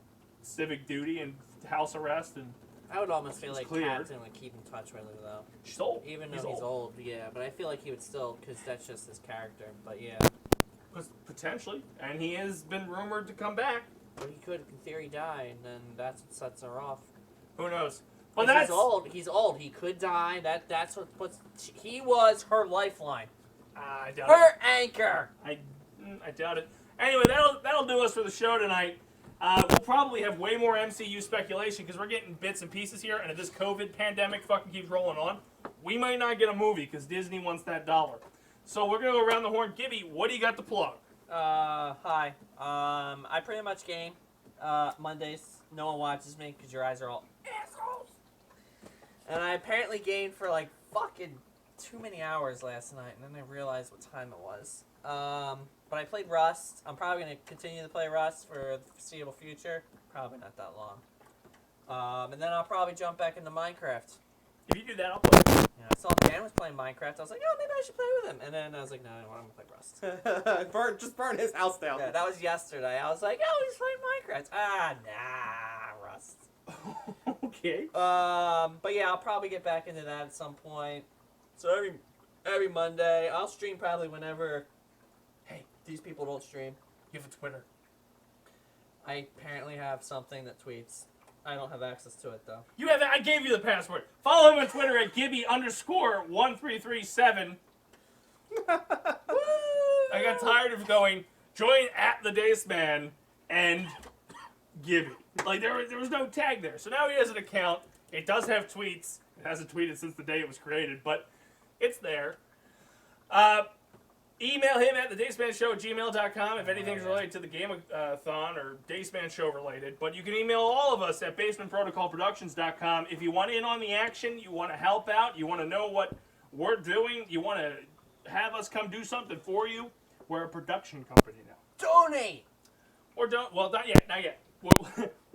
civic duty and house arrest, and I would almost feel He's like cleared. Captain would keep in touch with her though. she's old. Even though he's old, yeah. But I feel like he would still, because that's just his character. But yeah. Potentially. And he has been rumored to come back. But he could, in theory, die, and then that's what sets her off. Who knows? But 'Cause that's he's old. He's old. He could die. That's what puts. He was her lifeline, I doubt her anchor. it. I doubt it. Anyway, that'll do us for the show tonight. We'll probably have way more MCU speculation because we're getting bits and pieces here, and if this COVID pandemic fucking keeps rolling on, we might not get a movie because Disney wants that dollar. So we're gonna go around the horn. Gibby, what do you got to plug? Hi. I pretty much game. Mondays. No one watches me because your eyes are all assholes. And I apparently gamed for like fucking too many hours last night, and then I realized what time it was. But I played Rust. I'm probably gonna continue to play Rust for the foreseeable future. Probably not that long. And then I'll probably jump back into Minecraft. If you do that, I'll play. Yeah, I saw Dan was playing Minecraft. I was like, oh, maybe I should play with him. And then I was like, no, I'm gonna play Rust. Just burn his house down. Yeah, that was yesterday. I was like, oh, he's playing Minecraft. Nah, Rust. Okay. But yeah, I'll probably get back into that at some point. So every Monday, I'll stream probably whenever. Hey, these people don't stream. You have a Twitter. I apparently have something that tweets. I don't have access to it though. You have. I gave you the password. Follow him on Twitter at Gibby_1337. I got tired of going join at the Dace Man and Gibby. Like there was no tag there. So now he has an account. It does have tweets. It hasn't tweeted since the day it was created, but it's there. Email him at thedacemanShow@gmail.com if anything's related to the Game-a-thon or Dace Man Show related. But you can email all of us at basementprotocolproductions.com if you want in on the action, you want to help out, you want to know what we're doing, you want to have us come do something for you. We're a production company now. Donate! Or don't. Well, not yet. Not yet. We'll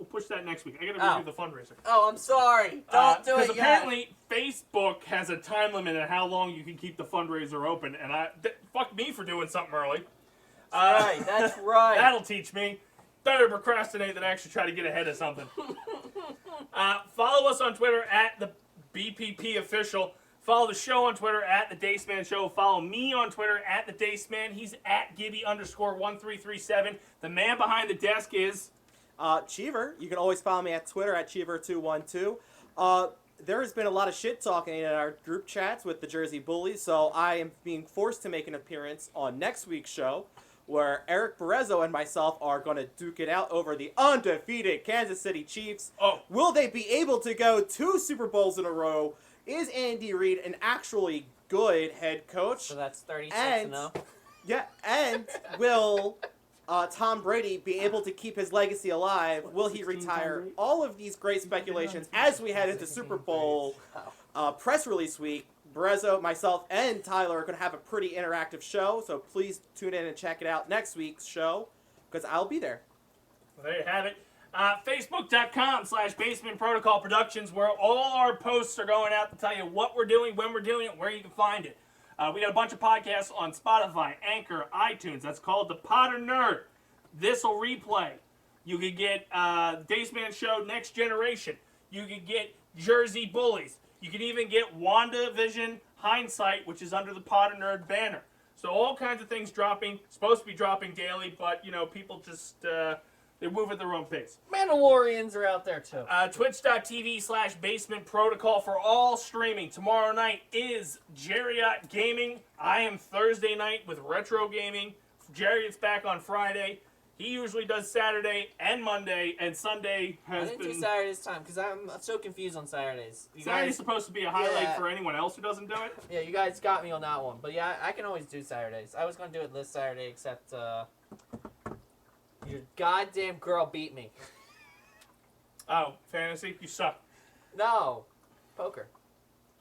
push that next week. I got to review the fundraiser. Oh, I'm sorry. Don't do it Because yet. apparently Facebook has a time limit on how long you can keep the fundraiser open, and fuck me for doing something early. That's right. That'll teach me. Better procrastinate than actually try to get ahead of something. Follow us on Twitter at the BPP Official. Follow the show on Twitter at the Dace Man Show. Follow me on Twitter at the Dace Man. He's at Gibby_1337. The man behind the desk is Cheever. You can always follow me at Twitter at Cheever212. There has been a lot of shit talking in our group chats with the Jersey Bullies, so I am being forced to make an appearance on next week's show, where Eric Berezzo and myself are going to duke it out over the undefeated Kansas City Chiefs. Oh. Will they be able to go 2 Super Bowls in a row? Is Andy Reid an actually good head coach? So that's 36 And- 0. Yeah, and will Tom Brady be able to keep his legacy alive? Will he retire? All of these great speculations as we head into Super Bowl press release week. Berezzo, myself, and Tyler are going to have a pretty interactive show, so please tune in and check it out next week's show, because I'll be there. Well, there you have it. Facebook.com/Basement Protocol Productions, where all our posts are going out to tell you what we're doing, when we're doing it, where you can find it. We got a bunch of podcasts on Spotify, Anchor, iTunes. That's called The Potter Nerd. This'll replay. You could get Dace Man Show Next Generation. You could get Jersey Bullies. You could even get WandaVision Hindsight, which is under the Potter Nerd banner. So all kinds of things dropping. Supposed to be dropping daily, but, you know, people just... they move at their own pace. Mandalorians are out there too. Twitch.tv/Basement Protocol for all streaming. Tomorrow night is Jariot Gaming. I am Thursday night with Retro Gaming. Jariot's back on Friday. He usually does Saturday and Monday, and Sunday I has didn't been... do Saturday this time because I'm so confused on Saturdays. You Saturday's guys, supposed to be a highlight Yeah. for anyone else who doesn't do it. yeah, you guys got me on that one. But yeah, I can always do Saturdays. I was going to do it this Saturday, except your goddamn girl beat me. Oh, fantasy? You suck. No, poker.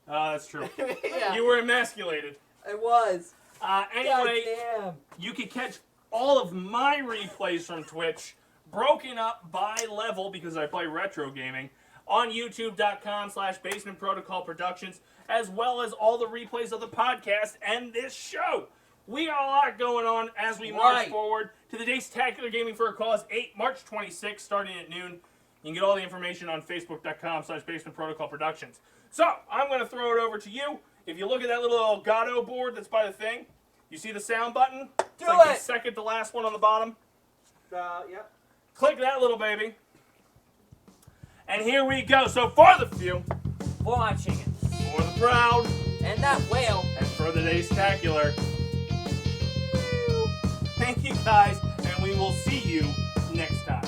That's true. Yeah, You were emasculated. it was. Anyway, Goddamn. you can catch all of my replays from Twitch, broken up by level because I play retro gaming, on youtube.com/Basement Protocol Productions, as well as all the replays of the podcast and this show. We got a lot going on as we march forward to the Dace-tacular Gaming for a Cause 8 March 26th, starting at noon. You can get all the information on facebook.com/Basement Protocol Productions. So, I'm going to throw it over to you. If you look at that little Elgato board that's by the thing, you see the sound button? It's like the second to last one on the bottom. Yep. Click that little baby. And here we go. So for the few, For my chicken. for the proud, And that whale. and for the Dace-tacular. Thank you guys, and we will see you next time.